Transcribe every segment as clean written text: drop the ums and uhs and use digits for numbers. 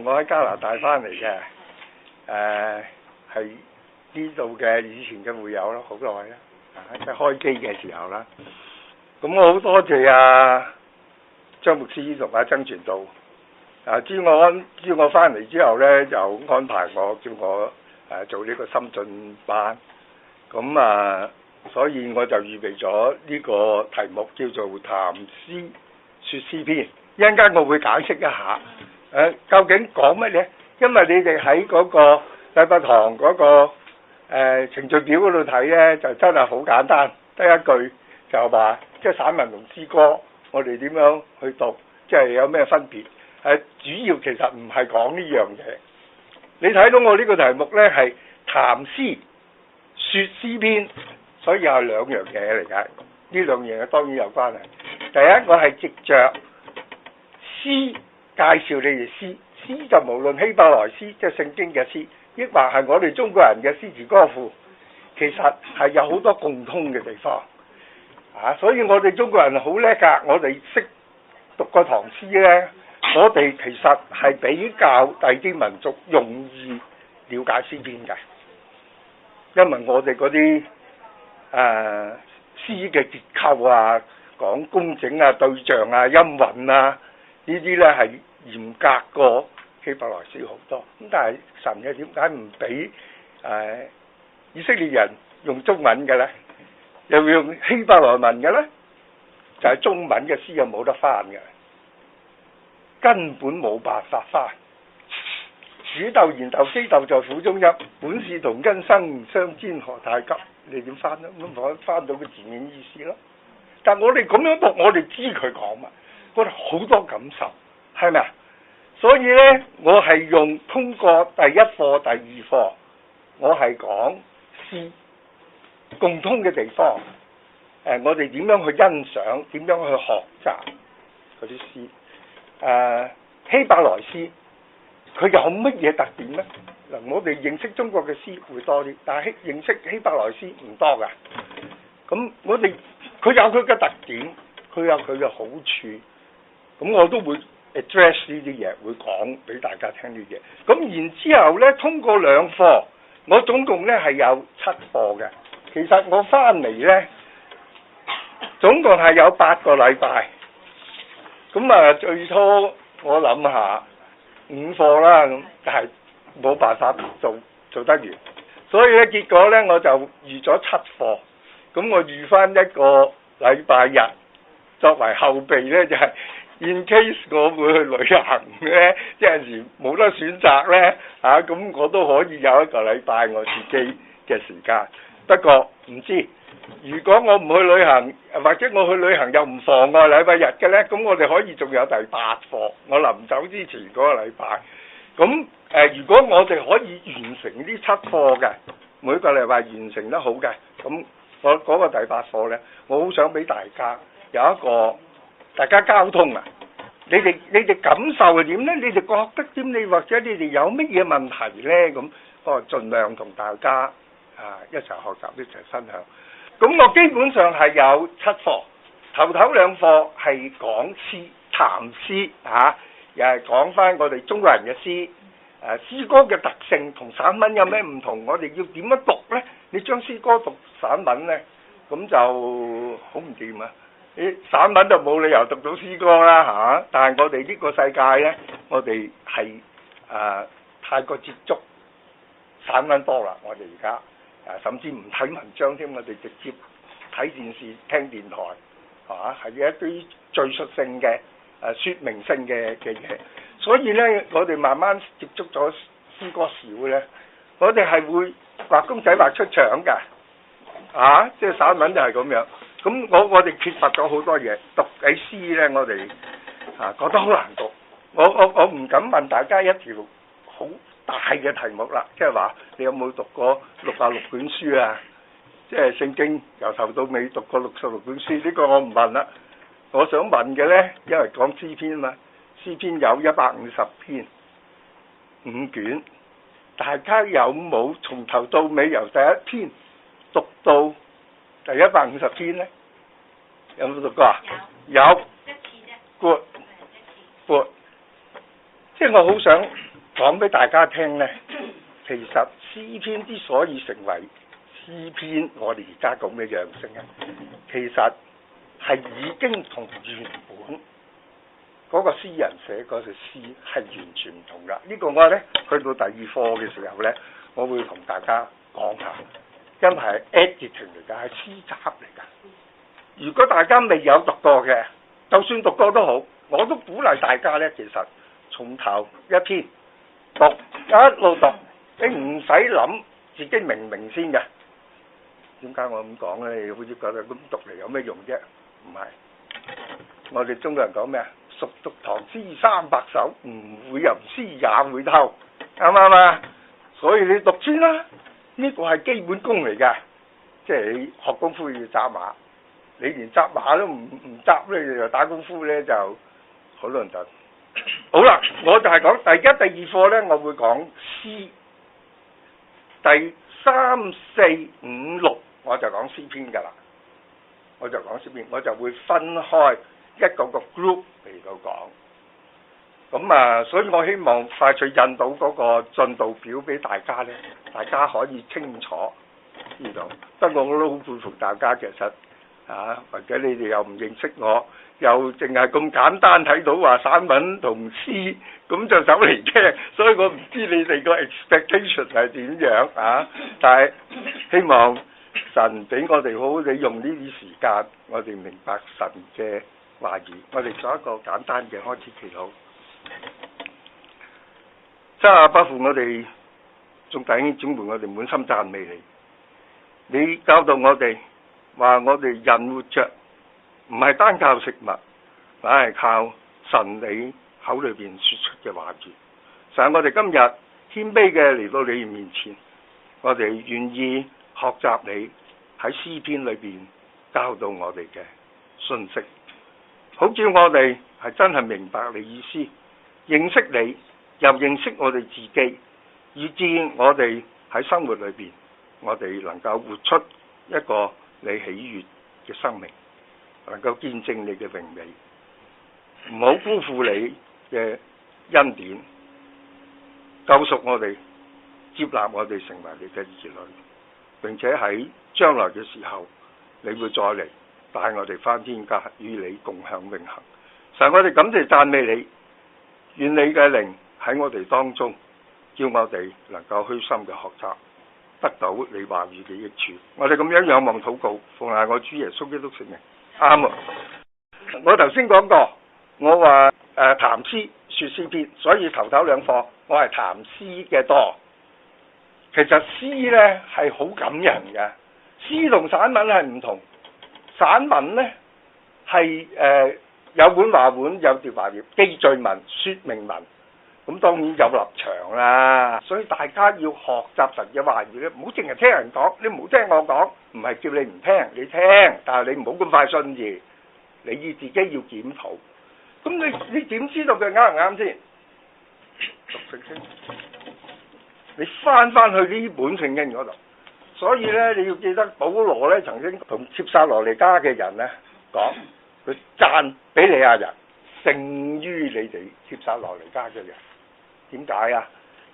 我喺加拿大翻嚟嘅，係呢度嘅以前嘅會友咯，好耐啦，即係開機嘅時候啦。咁我好多謝張牧師同曾傳道，知我翻嚟之後呢，就安排我叫我做呢個深進班，咁所以我就預備咗呢個題目叫做談詩說詩篇，一陣間我會解釋一下。究竟講乜嘢？因為你哋喺嗰個禮拜堂嗰個程序表嗰度睇呢，就真係好簡單，得一句就話，即係散文同詩歌，我哋點樣去讀，即係有咩分別？主要其實唔係講呢樣嘢。你睇到我呢個題目呢，係談詩說詩篇，所以係兩樣嘢嚟㗎。呢兩樣嘢當然有關係。第一，我係藉着詩介紹你哋詩就無論希伯來詩，即係聖經嘅詩，抑或係我哋中國人嘅詩詞歌賦，其實係有好多共通嘅地方。所以我哋中國人好叻㗎，我哋識讀過唐詩呢，我哋其實係比較第啲民族容易了解詩篇嘅，因為我哋嗰啲詩嘅結構啊，講工整啊、對象啊、音韻啊，呢啲呢係嚴格過希伯來詩好多。咁但係神又點解唔俾以色列人用中文嘅呢？又用希伯來文嘅呢？就係中文嘅詩又冇得翻嘅，根本冇辦法翻。子竇言竇，非竇在釜中泣，本是同根生，相煎何太急。你點翻呢？咁我翻到個字面意思咯。但我哋咁樣讀，我哋知佢講乜，我哋好多感受，係咪啊？所以呢，我係通過第一課、第二課，我係講詩共通嘅地方。我哋點樣去欣賞，點樣去學習嗰啲詩。希伯來詩佢有乜嘢特點呢？嗱，我哋認識中國嘅詩會多啲，但係認識希伯來詩唔多㗎。咁佢有佢嘅特點，佢有佢嘅好處。咁我都會 address 呢啲嘢，會講俾大家聽呢啲嘢。咁然之後呢，通過兩課，我總共呢係有7課嘅。其實我翻嚟呢，總共係有8個禮拜。咁最初我諗下5課啦，咁但係冇辦法做得完，所以咧結果呢，我就預咗7課。咁我預翻一個禮拜日作為後備呢，就係 in case 我會去旅行呢，即係時冇得選擇呢，咁我都可以有一個禮拜我自己嘅時間。不過唔知如果我唔去旅行，或者我去旅行又唔妨礙禮拜日嘅呢，咁我哋可以仲有第8課。我臨走之前嗰個禮拜，咁如果我哋可以完成呢7課嘅，每個禮拜完成得好嘅，咁我嗰個第8課呢，我好想俾大家有一個大家交通啊！你哋感受係點呢？你哋覺得點？你或者你哋有乜嘢問題呢？咁我盡量同大家一齊學習，一齊分享。咁我基本上係有7課，頭2課係講詩談詩又係講翻我哋中國人嘅詩，詩歌嘅特性同散文有咩唔同？我哋要點樣讀呢？你將詩歌讀散文呢，咁就好唔掂啊！散文就冇理由讀到詩歌啦，但係我哋呢個世界呢，我哋係太過接觸散文多啦，我哋而家甚至唔睇文章添，我哋直接睇電視、聽電台，係一啲敘述性嘅説明性嘅嘢。所以呢，我哋慢慢接觸咗詩歌少呢，我哋係會畫公仔畫出腸㗎，即係散文就係咁樣。咁我哋缺乏咗好多嘢，讀起詩呢，我哋覺得好難讀。我唔敢問大家一條好大嘅題目啦，即係話你有冇讀過66卷書啊？即係聖經由頭到尾讀過66卷書，呢個我唔問啦。我想問嘅呢，因為講詩篇嘛，詩篇有150篇，5卷，大家有冇從頭到尾由第一篇讀到第150篇呢？有冇讀過啊？有。一次啫。Good。即係我好想講俾大家聽呢，其實詩篇之所以成為詩篇，我哋而家咁嘅樣式啊，其實係已經同原本嗰個詩人寫嗰隻詩係完全唔同噶。呢個我呢，去到第2課嘅時候呢，我會同大家講下，因為係 editing 嚟㗎，係詩集嚟㗎。如果大家未有讀過嘅，就算讀過都好，我都鼓勵大家呢，其實從頭一篇讀，一路讀，你唔使諗自己明唔明先嘅。點解我咁講呢？你好似覺得咁讀嚟有咩用啫？唔係，我哋中國人講咩啊？熟讀唐詩300首，唔會吟詩也會偷，啱唔啱啊？所以你讀先啦，呢個係基本功嚟㗎。即係你學功夫要紮馬，你連紮馬都唔紮咧，你就打功夫咧就好論盡。好啦，我就係講第1、第2課咧，我會講詩。第3、4、5、6我就講詩篇㗎啦。我就講詩篇，我就會分開一個 group 嚟到講。咁啊，所以我希望快脆印到嗰個進度表俾大家咧，大家可以清楚知道。不過我都好佩服大家，其實或者你哋又唔認識我，又淨係咁簡單睇到話散文同詩，咁就走嚟聽，所以我唔知你哋個 expectation 係點樣啊？但係希望神俾我哋好好地用呢啲時間，我哋明白神嘅話語。我哋做一個簡單嘅開始祈禱。真係不負我哋眾弟兄姊妹，我哋滿心讚美你。你教導我哋話，我哋人活着唔係單靠食物，乃係靠神你口裏邊說出嘅話語。神，我哋今日謙卑嘅嚟到你面前，我哋願意學習你喺詩篇裏邊教導我哋嘅信息，好叫我哋係真係明白你意思，認識你，又認識我哋自己，以致我哋喺生活裏邊，我哋能夠活出一個你喜悅嘅生命，能夠見證你嘅榮美，唔好辜負你嘅恩典，救贖我哋，接納我哋成為你嘅兒女，並且喺將來嘅時候，你會再嚟帶我哋返天家，與你共享永恆。神，我哋感謝讚美你，願你嘅靈喺我哋當中，叫我哋能夠虛心嘅學習，得到你話語嘅益處。我哋咁樣仰望禱告，奉賴我主耶穌基督聖名。啱啊！我頭先講過，我話談詩說詩篇，所以頭2課我係談詩嘅多。其實詩呢係好感人嘅，詩同散文係唔同。散文呢係有本話本，有條話頁，記敘文、說明文，咁當然有立場啦。所以大家要學習神嘅話語咧，唔好淨係聽人講，你唔好聽我講，唔係叫你唔聽，你聽，但係你唔好咁快信義，你要自己要檢討。咁你點知道佢啱唔啱先？讀聖經，你翻去呢本聖經嗰度。所以咧，你要記得保羅咧曾經同帖撒羅尼迦嘅人咧講，佢讚比利亞人勝於你哋帖撒羅尼迦嘅人。點解啊？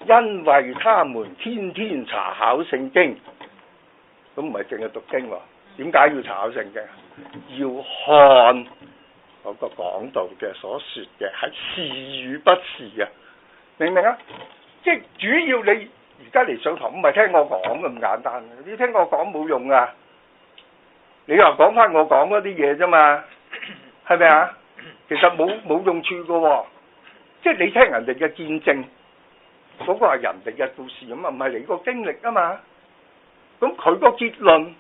因為他們天天查考聖經，咁唔係淨係讀經喎。點解要查考聖經？要看嗰個講道嘅所說嘅係是與不是啊？明唔明啊？即係主要你而家嚟上堂唔係聽我講咁簡單，你聽我講冇用啊！你又講翻我講嗰啲嘢啫嘛，係咪啊？其實冇用處噶喎，即係你聽人哋嘅見證，嗰個係人哋嘅故事咁啊，唔係你個經歷啊嘛。咁佢個結論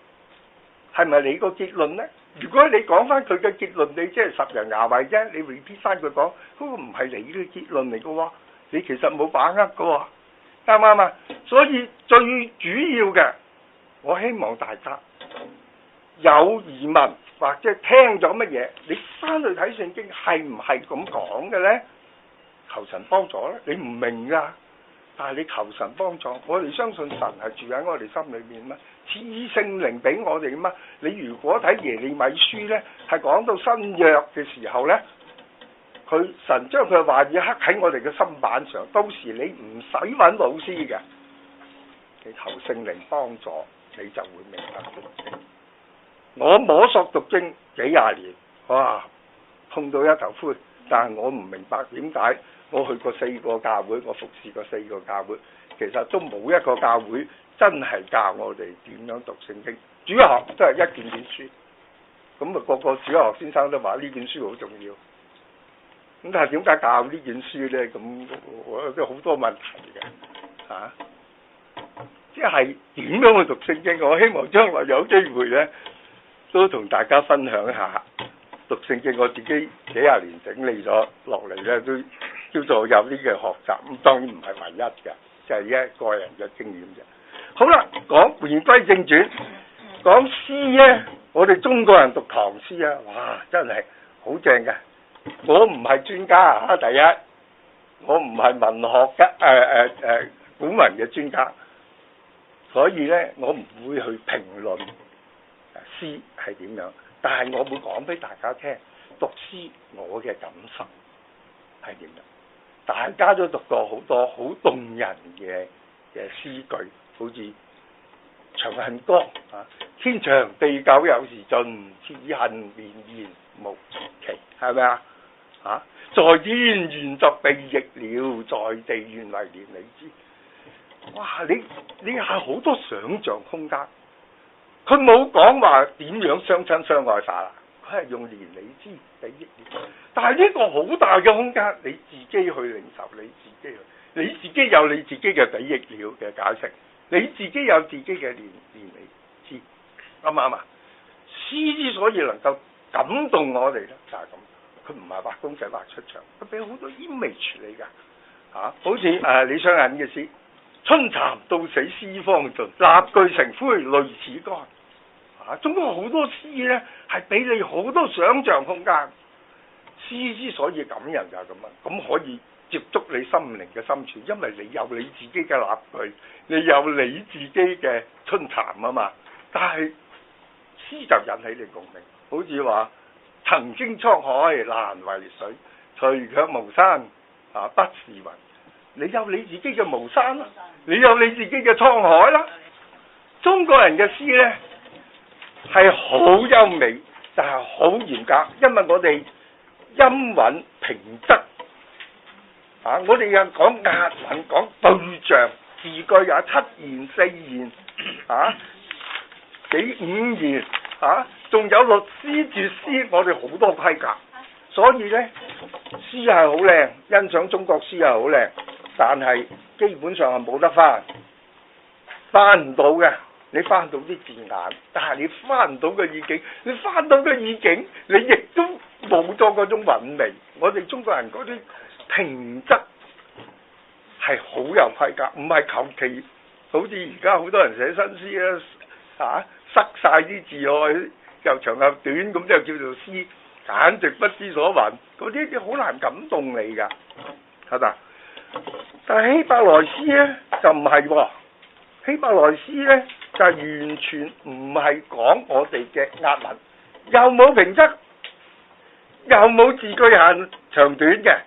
係咪你個結論呢？如果你講翻佢嘅結論，你即係十人牙慧啫，你 repeat 翻佢講，嗰個唔係你嘅結論嚟嘅喎，你其實冇把握嘅喎，啱唔啱啊？所以最主要嘅，我希望大家有疑問或者聽咗乜嘢，你翻去睇聖經係唔係咁講嘅呢？求神幫助啦，你唔明㗎，但係你求神幫助，我哋相信神係住喺我哋心裏面嘛，賜聖靈俾我哋嘛。你如果睇耶利米書呢，係講到新約嘅時候呢，佢神將佢嘅話語刻喺我哋嘅心板上，到時你唔使揾老師嘅，你求聖靈幫助，你就會明白讀經。我摸索讀經幾廿年，哇，痛到一頭灰，但係我唔明白點解。我去過4個教會，我服侍過4個教會，其實都冇一個教會真係教我哋點樣讀聖經。主學都係一卷書，咁啊個個主學先生都話呢卷書好重要。咁但係點解教呢卷書呢？咁我都好多問題嘅，即係點樣去讀聖經？我希望將來有機會呢，都同大家分享一下讀聖經。我自己幾廿年整理咗落嚟呢，都叫做有呢個學習，咁當然唔係唯一嘅，就係一個人嘅經驗啫。好啦，言歸正傳，講詩呢，我哋中國人讀唐詩啊，哇，真係好正嘅。我唔係專家啊，第一，我唔係文學嘅古文嘅專家，所以呢，我唔會去評論詩係點樣，但係我會講俾大家聽，讀詩我嘅感受係點樣。大家都讀過好多好動人嘅詩句，好似《長恨歌》啊，天長地久有時盡，此恨綿延無期，係咪啊？在天願作比翼鳥，在地願為連理枝。哇！你係好多想像空間，佢冇講話點樣相親相愛法啦。佢係用連理枝比翼鳥，但係呢個好大嘅空間，你自己去領受，你自己有你自己嘅比翼鳥嘅解釋，你自己有自己嘅連理枝，啱唔啱啊？詩之所以能夠感動我哋咧，就係咁，佢唔係畫公仔畫出場，佢俾好多 image 你㗎，好似李商隱嘅詩，春蠶到死絲方盡，蠟炬成灰淚始乾。中國好多詩呢，係俾你好多想像空間。詩之所以感人就係咁啊，咁可以接觸你心靈嘅深處，因為你有你自己嘅蠟炬，你有你自己嘅春蠶啊嘛。但係詩就引起你共鳴，好似話曾經滄海難為水，除卻巫山不是雲。你有你自己嘅巫山啦，你有你自己嘅滄海啦。中國人嘅詩呢，係好優美，但係好嚴格，因為我哋音韻平仄，我哋又講押韻，講對仗，字句有7言4言，幾5言，仲有律詩絕詩，我哋好多規格，所以呢，詩係好靚，欣賞中國詩係好靚，但係基本上係冇得翻唔到嘅。你翻到啲字眼，但係你翻唔到個意境，你翻到個意境，你亦都冇咗嗰種韻味。我哋中國人嗰啲平仄係好有規格，唔係求其，好似而家好多人寫新詩塞晒啲字落去，又長又短，咁就叫做詩，簡直不知所云。嗰啲好難感動你㗎，係咪？但係希伯來詩呢，就唔係喎，希伯來詩呢，就完全唔係講我哋嘅押韻，又冇平仄，又冇字句限長短嘅。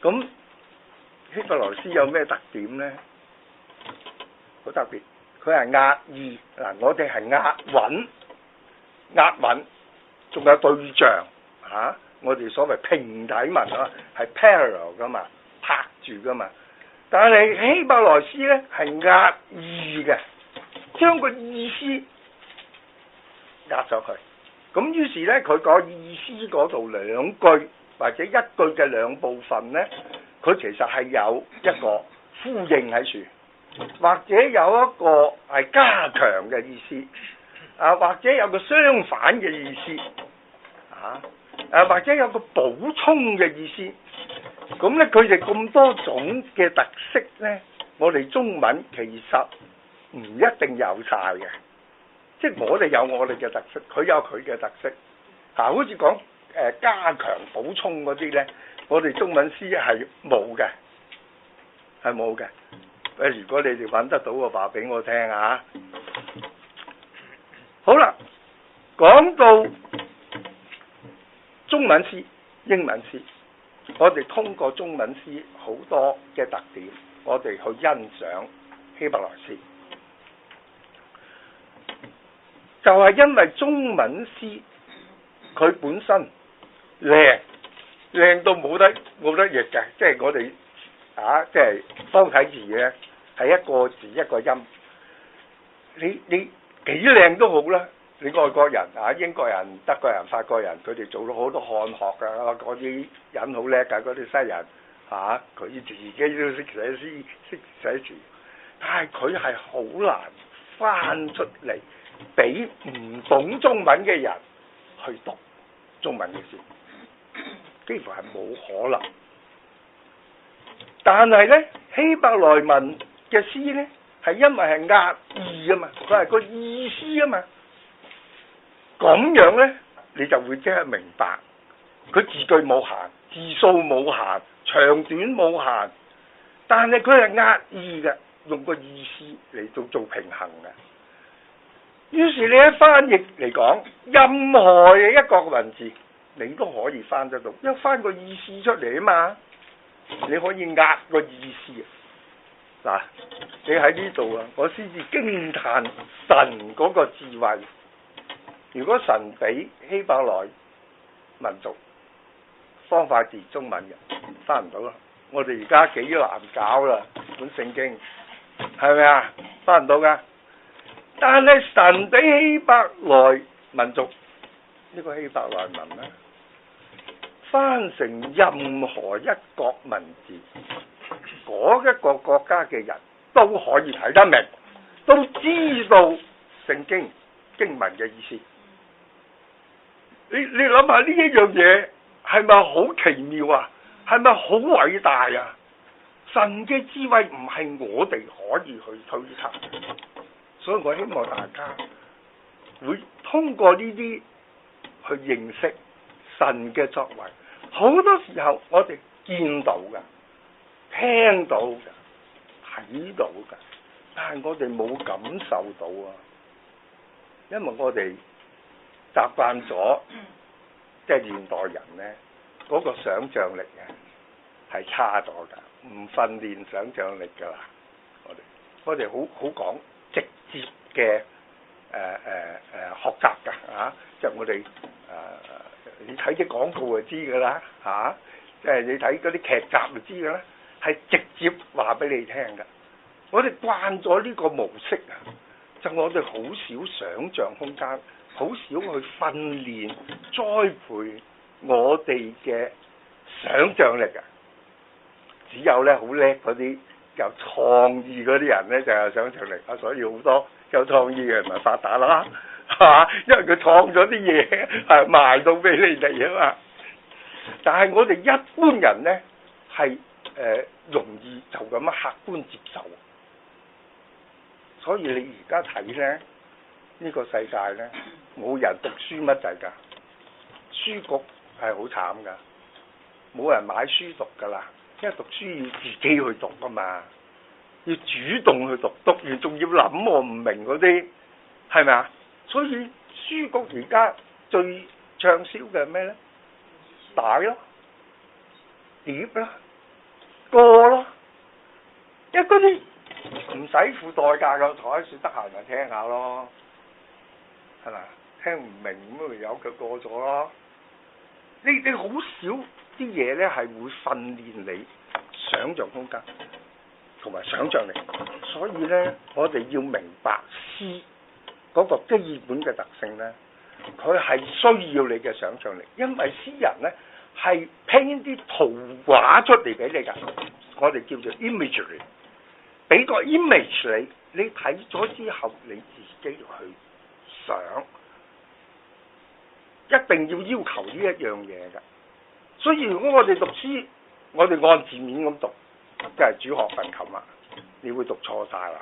咁希伯來詩有咩特點呢？好特別，佢係押意嗱，我哋係押韻，仲有對仗我哋所謂平體文係 parallel 噶嘛，拍住噶嘛。但係希伯來詩呢，係押意嘅，將個意思壓咗佢。咁於是呢，佢個意思嗰度2句或者1句嘅2部分呢，佢其實係有一個呼應喺處，或者有一個係加強嘅意思。或者有個相反嘅意思，或者有個補充嘅意思。咁咧，佢哋咁多種嘅特色咧，我哋中文其實唔一定有晒嘅，即係我哋有我哋嘅特色，佢有佢嘅特色。好似講加強補充嗰啲咧，我哋中文詩係冇嘅，係冇嘅。如果你哋揾得到嘅話，俾我聽下。好啦，講到中文詩、英文詩，我哋通過中文詩好多嘅特點，我哋去欣賞希伯來詩，就係因為中文詩佢本身靚到冇得譯嘅，即係我哋即係方體字嘅，係一個字一個音，你幾靚都好啦。你外國人英國人、德國人、法國人，佢哋做咗好多漢學㗎，嗰啲人好叻㗎，嗰啲西人佢自己都識寫詩、識寫字，但係佢係好難翻出嚟俾唔懂中文嘅人去讀中文嘅詩，幾乎係冇可能。但係咧，希伯來文嘅詩咧，係因為係押意啊嘛，佢係個意思啊嘛。咁樣咧，你就會即刻明白，佢字句冇限，字數冇限，長短冇限，但係佢係押意嘅，用個意思嚟做平衡嘅。於是你一翻譯嚟講，任何嘅一個文字，你都可以翻得到，一翻個意思出嚟啊嘛，你可以押個意思。嗱，你喺呢度啊，我先至驚歎神嗰個智慧。如果神俾希伯來民族方法字中文嘅，翻唔到啦。我哋而家幾難搞啦，本聖經係咪啊？翻唔到噶。但係神俾希伯來民族呢個希伯來文咧，翻成任何一國文字，嗰一個國家嘅人都可以睇得明，都知道聖經經文嘅意思。你諗下呢一樣嘢係咪好奇妙啊？係咪好偉大啊？神嘅智慧唔係我哋可以去推測，所以我希望大家會通過呢啲去認識神嘅作為。好多時候我哋見到㗎、聽到㗎、睇到㗎，但係我哋冇感受到啊，因為我哋習慣咗，即係現代人咧，嗰個想像力啊係差咗㗎，唔訓練想像力㗎啦。我哋好講直接嘅學習㗎即係我哋你睇啲廣告就知㗎啦即係你睇嗰啲劇集就知㗎啦，係直接話俾你聽㗎。我哋慣咗呢個模式啊，就我哋好少想像空間。好少去訓練、栽培我哋嘅想像力啊！只有咧好叻嗰啲有創意嗰啲人咧就有想像力啊，所以好多有創意嘅人咪發達啦，係嘛？因為佢創咗啲嘢係賣到俾你哋啊嘛。但係我哋一般人咧係容易就咁樣客觀接受，所以你而家睇咧呢個世界咧。冇人讀書乜滯㗎，書局係好慘㗎，冇人買書讀㗎啦，因為讀書要自己去讀㗎嘛，要主動去讀，讀完仲要諗我唔明嗰啲，係咪啊？所以書局而家最暢銷嘅係咩咧？帶咯，碟啦，歌咯，因為嗰啲唔使付代價㗎，坐喺樹得閒咪聽下咯，係咪？聽唔明咁咪由佢過咗咯。你好少啲嘢咧係會訓練你想像空間同埋想像力，所以咧我哋要明白詩嗰個基本嘅特性咧，佢係需要你嘅想像力，因為詩人咧係拼啲圖畫出嚟俾你㗎，我哋叫做 imagery， 俾個 image 你睇咗之後你自己去想，一定要求呢一樣嘢㗎。所以如果我哋讀詩，我哋按字面咁讀，即係主學群琴啊，你會讀錯晒啦。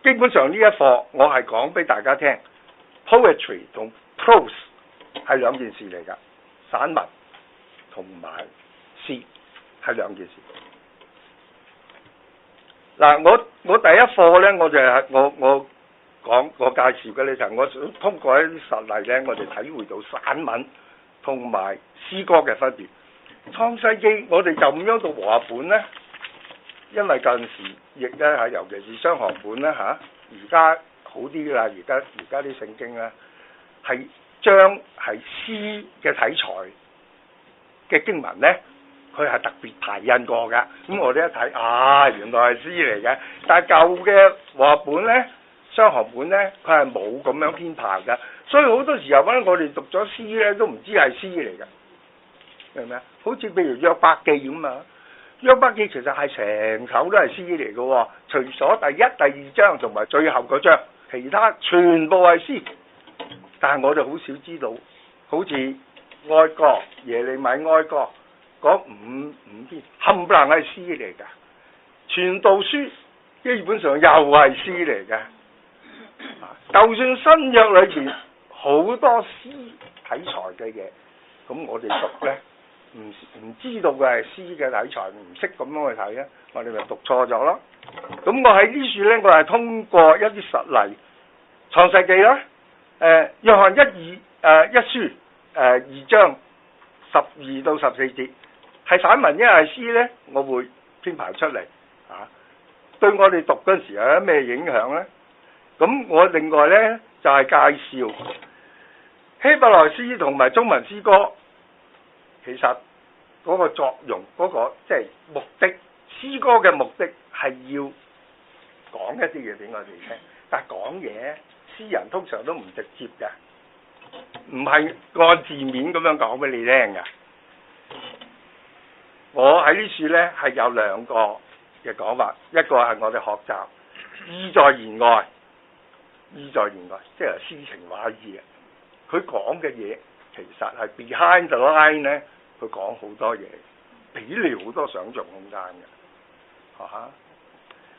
基本上呢一課我係講俾大家聽 ，poetry 同 prose 係兩件事嚟㗎，散文同埋詩係兩件事。嗱，我第一課呢，我就係我介紹嘅呢就係我想通過一啲實例呢，我哋體會到散文同埋詩歌嘅分別。創世記我哋就咁樣讀和合本呢，因為近時譯呢，尤其是雙行本呢，而家好啲啦，而家啲聖經呢，係將係詩嘅題材嘅經文呢，佢係特別排印過㗎。咁我哋一睇原來係詩嚟嘅。但係舊嘅和合本呢，雙行本呢，佢係冇咁樣編排㗎。所以好多時候呢，我哋讀咗詩呢，都唔知係詩嚟㗎。明唔明啊？好似譬如約伯記咁啊，約伯記其實係成首都係詩嚟嘅喎，除咗第一、第二章同埋最後嗰章，其他全部係詩。但係我哋好少知道，好似哀歌、耶利米哀歌嗰五篇冚唪唥係詩嚟㗎，傳道書基本上又係詩嚟㗎。就算新約裏邊好多詩題材嘅嘢，咁我哋讀呢。唔知道嘅係詩嘅題材，唔識咁樣去睇咧，我哋咪讀錯咗咯。咁我喺呢處咧，我係通過一啲實例，創世記啦，約翰一書2章12到14節，係散文一係詩咧，我會編排出嚟對我哋讀嗰陣時有啲咩影響咧？咁我另外咧就係介紹希伯來詩同埋中文詩歌。其實嗰個作用，嗰個即係目的，詩歌嘅目的係要講一啲嘢俾我哋聽。但係講嘢，詩人通常都唔直接嘅，唔係按字面咁樣講俾你聽嘅。我喺呢處呢係有兩個嘅講法，一個係我哋學習意在言外，意在言外，即係詩情畫意嘅。佢講嘅嘢。其實係 behind the line 呢，佢講好多嘢，俾你好多想像空間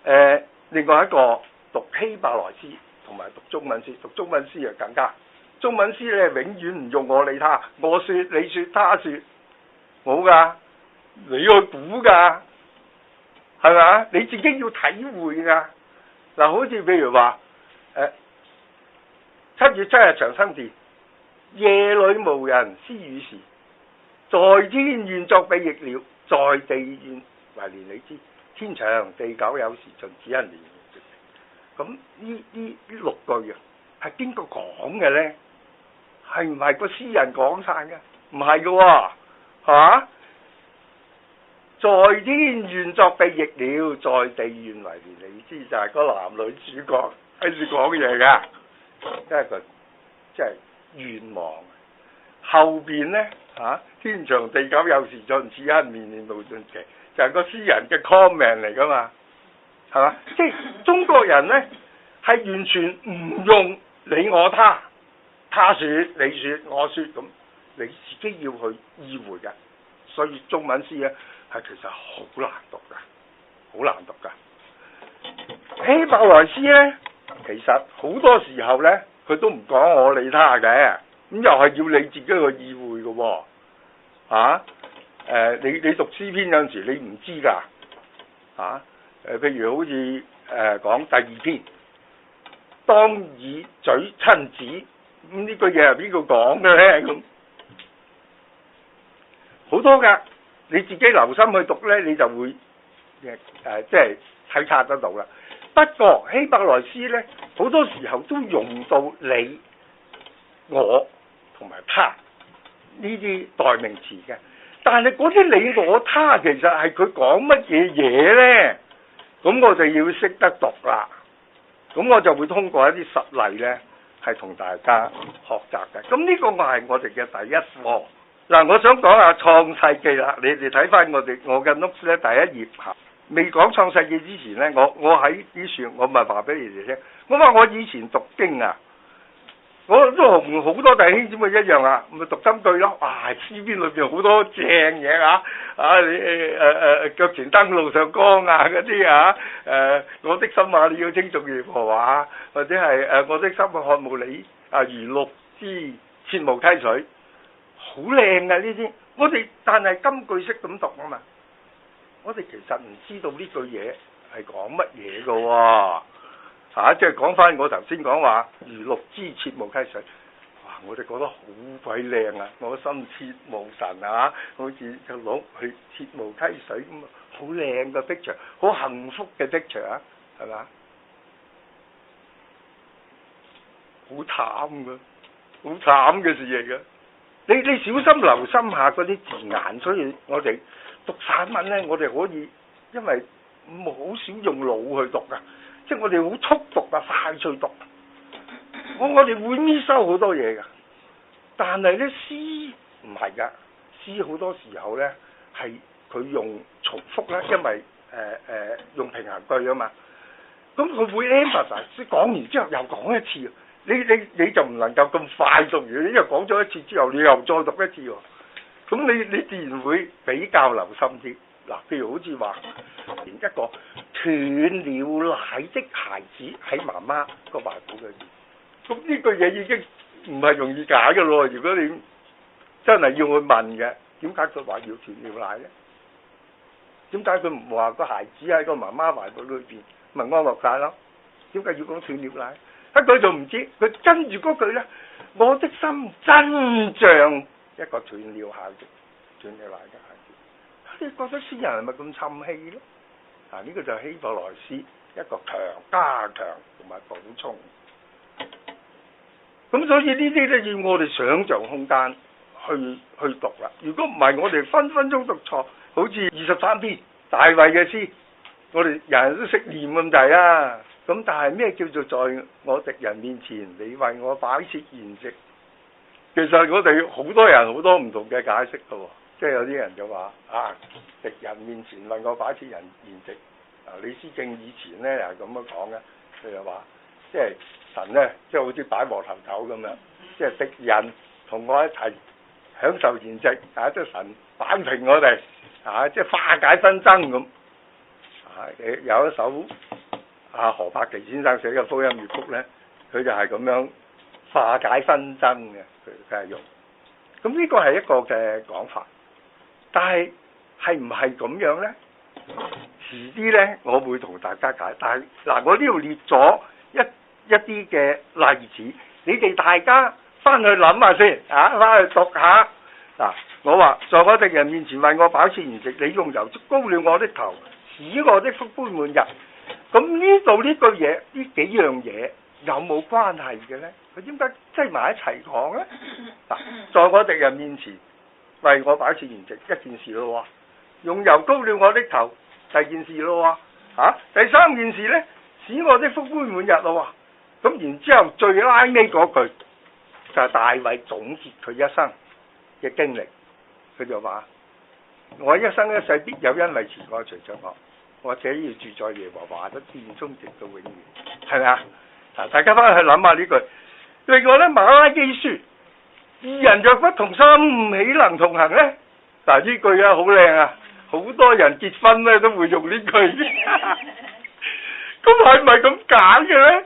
嘅。另外一個讀希伯來詩同埋讀中文詩，讀中文詩就更加。中文詩呢永遠唔用我理他，我説你説他説，冇㗎，你去估㗎，係咪啊？你自己要體會㗎。嗱，好似譬如話7月7日長生殿。夜裏無人私語時，在天願作比翼鳥，在地願為連理枝。天長地久有時盡，只因年年節期。咁呢6句係邊個講嘅呢？係唔係個詩人講晒嘅？唔係嘅喎，係嘛？在天願作比翼鳥，在地願為連理枝，就係個男女主角喺度講嘢㗎，即係願望。後邊呢，天長地久有時盡，此因年年無盡期，就係個詩人嘅 comment 嚟噶嘛，係嘛？即係中國人呢，係完全唔用你我他，他說你說我說咁，你自己要去意會嘅。所以中文詩呢，係其實好難讀噶，好難讀噶。希伯來詩呢，其實好多時候呢，佢都唔講我理他嘅，咁又係要你自己去意會嘅喎。你讀詩篇有陣時你唔知㗎，譬如好似講第2篇，當以嘴親子，咁呢句嘢係邊個講嘅咧？咁好多㗎，你自己留心去讀咧，你就會即係體察得到啦。不過希伯來詩咧，好多時候都用到你、我同埋他呢啲代名詞嘅。但係嗰啲你我他其實係佢講乜嘢嘢呢？咁我就要識得讀啦。咁我就會通過一啲實例呢，係同大家學習嘅。咁呢個係我哋嘅第一課。嗱，我想講下創世記啦。你哋睇翻我嘅 notes 咧，第一頁未講創世記之前呢，我喺呢處我咪話俾你哋聽。我話我以前讀經啊，我都同好多弟兄姊妹一樣啊，咪讀金句咯。哇，詩篇裏邊好多正嘢啊！你腳前燈路上光啊嗰啲啊，我的心啊，你要稱頌耶和華，或者係我的心渴慕你啊，如鹿之切慕溪水，好靚啊呢啲。但係金句式咁讀啊嘛，我哋其實唔知道呢句嘢係講乜嘢㗎喎。即係講翻我頭先講話，如鹿之切慕溪水，哇！我哋覺得好鬼靚啊！我心切慕神啊，好似隻鹿去切慕溪水咁，好靚嘅 picture， 好幸福嘅 picture 啊，係嘛？好慘㗎，好慘嘅事嚟㗎。你小心留心下嗰啲字眼，所以我哋讀散文咧，我哋可以因為好少用腦去讀㗎。即係我哋好速讀啊，快脆讀。我哋會咪收好多嘢㗎，但係咧詩唔係㗎，詩好多時候咧係佢用重複啦，因為用平衡句啊嘛。咁佢會 emphasize，即係講完之後又講一次。你就唔能夠咁快讀完，因為講咗一次之後，你又再讀一次喎。咁你自然會比較留心啲。嗱，譬如好似話，一個斷了奶的孩子喺媽媽個懷抱裏邊，咁呢句嘢已經唔係容易解嘅咯。如果你真係要去問嘅，點解佢話要斷了奶咧？點解佢唔話個孩子喺個媽媽懷抱裏邊咪安樂晒咯？點解要講斷了奶？佢就唔知，佢跟住嗰句咧，我的心真像一個斷了孩子，斷了奶嘅孩子。你覺得詩人係咪咁沉氣咧？呢個就係希伯來詩一個加強同埋補充。咁所以呢啲咧要我哋想像空間去讀啦。如果唔係，我哋分分鐘讀錯。好似23篇大衛嘅詩，我哋人人都識念咁滯啊。咁但係咩叫做在我敵人面前，你為我擺設筵席？其實我哋好多人好多唔同嘅解釋㗎喎。即係有啲人就話敵人面前為我擺設筵席。李思正以前咧係咁樣講嘅，佢就話即係神咧，即係好似擺鑊頭酒咁樣，即係敵人同我一齊享受筵席，即係神擺平我哋，即係化解紛爭咁。有一首何柏奇先生寫嘅福音粵曲咧，佢就係咁樣化解紛爭嘅，佢係用。咁呢個係一個嘅講法，但係唔係咁樣咧？遲啲咧，我會同大家解。但係嗱，我呢度列咗一啲嘅例子，你哋大家翻去諗下先，翻去讀下。嗱，我話在我敵人面前為我擺設筵席，你用油膏了我的頭，使我的福杯滿溢。咁呢度呢句嘢，呢幾樣嘢有冇關係嘅咧？佢點解擠埋一齊講咧？嗱，在我敵人面前為我擺設筵席，一件事咯喎。用油膏了我的頭，第二件事咯喎。第三件事咧，使我的福杯滿溢咯喎。咁然之後最拉尾嗰句就係大衛總結佢一生嘅經歷，佢就話：我一生一世必有恩惠慈愛隨着我這要住在耶和華的殿中直到永遠，係咪啊？大家翻去諗下呢句。另外咧，馬拉基書，二人若不同心，豈能同行咧？呢句好靚啊！好多人結婚咧都會用呢句。咁係咪咁解嘅咧？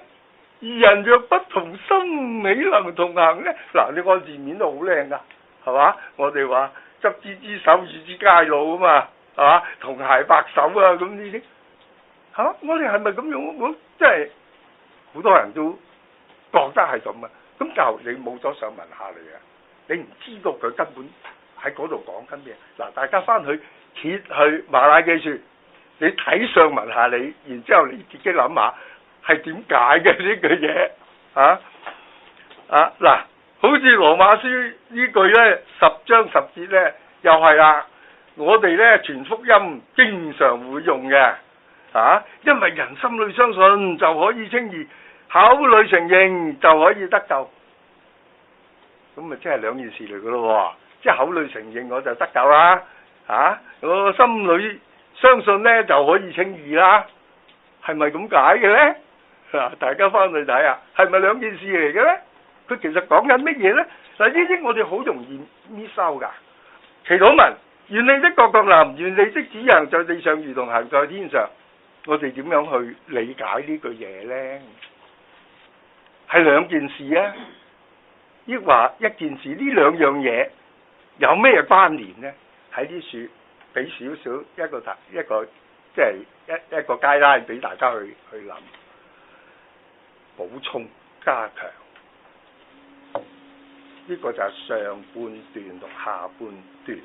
二人若不同心，豈能同行咧？你按字面都好靚噶，係嘛？我哋話執子之手，與之偕老啊嘛。係嘛？同鞋白手啊！咁呢啲我哋係咪咁用？我真係好多人都覺得係咁啊！咁就你冇咗上文下理啊！你唔知道佢根本喺嗰度講緊咩？大家翻去揭去馬拉基書，你睇上文下理，然之後你自己諗下係點解嘅呢句嘢好似羅馬書呢句咧，10章10節咧，又係啦。我哋咧傳福音經常會用嘅，因為人心裏相信就可以稱義，口裏承認就可以得救。咁咪即係兩件事嚟噶咯，即係口裏承認我就得救啦，我心裏相信咧就可以稱義啦，係咪咁解嘅咧？大家翻去睇下，係咪兩件事嚟嘅咧？佢其實講緊乜嘢咧？嗱，呢啲我哋好容易 miss out㗎。祈禱文，願你的國降臨，願你的旨意行在地上如同行在天上。我哋點樣去理解呢句嘢咧？係兩件事啊，抑或一件事？呢兩樣嘢有咩關聯呢？喺啲書俾少少一個即係一個階段俾大家去諗，補充加強。呢個就係上半段同下半段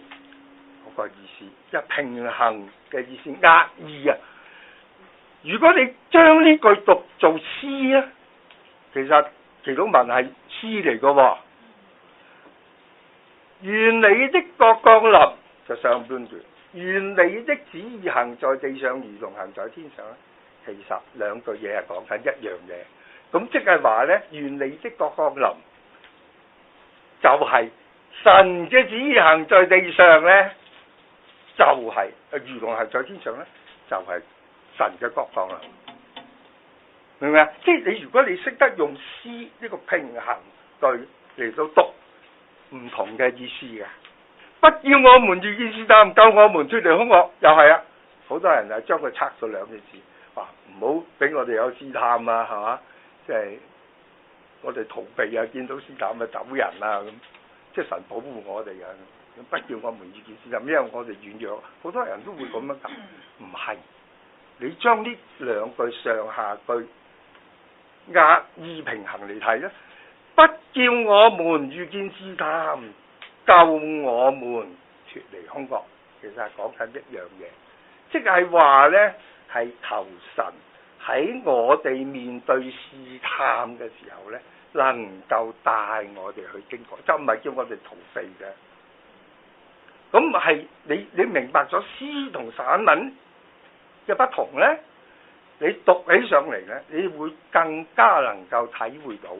嗰個意思，即係平衡嘅意思，壓意啊！如果你將呢句讀做詩啊，其實祈禱文係詩嚟嘅喎。願你的國降臨就上半段，願你的旨意行在地上如同行在天上咧，其實兩句嘢係講緊一樣嘢。咁即係話咧，願你的國降臨就係神嘅旨意行在地上咧，就係如同行在天上咧，就係神嘅國降臨。明唔明啊？即係你如果你識得用詩呢個平衡對嚟到讀唔同嘅意思嘅，不要我們遇見試探，救我們脫離兇惡，又係啊！好多人啊將佢拆咗兩個字，話唔好俾我哋有試探啊，係嘛？即係我哋逃避啊，見到試探咪走人啊咁，即係神保護我哋啊！不要我們遇見試探，因為我哋軟弱，好多人都會咁樣答，唔係。你將呢兩句上下句壓意平衡嚟睇咧，不叫我們遇見試探，救我們脫離兇惡，其實係講緊一樣嘢，即係話咧係求神喺我哋面對試探嘅時候咧，能夠帶我哋去經過，就唔係叫我哋逃避嘅。咁係你明白咗詩同散文嘅不同咧，你讀起上嚟咧，你會更加能夠體會到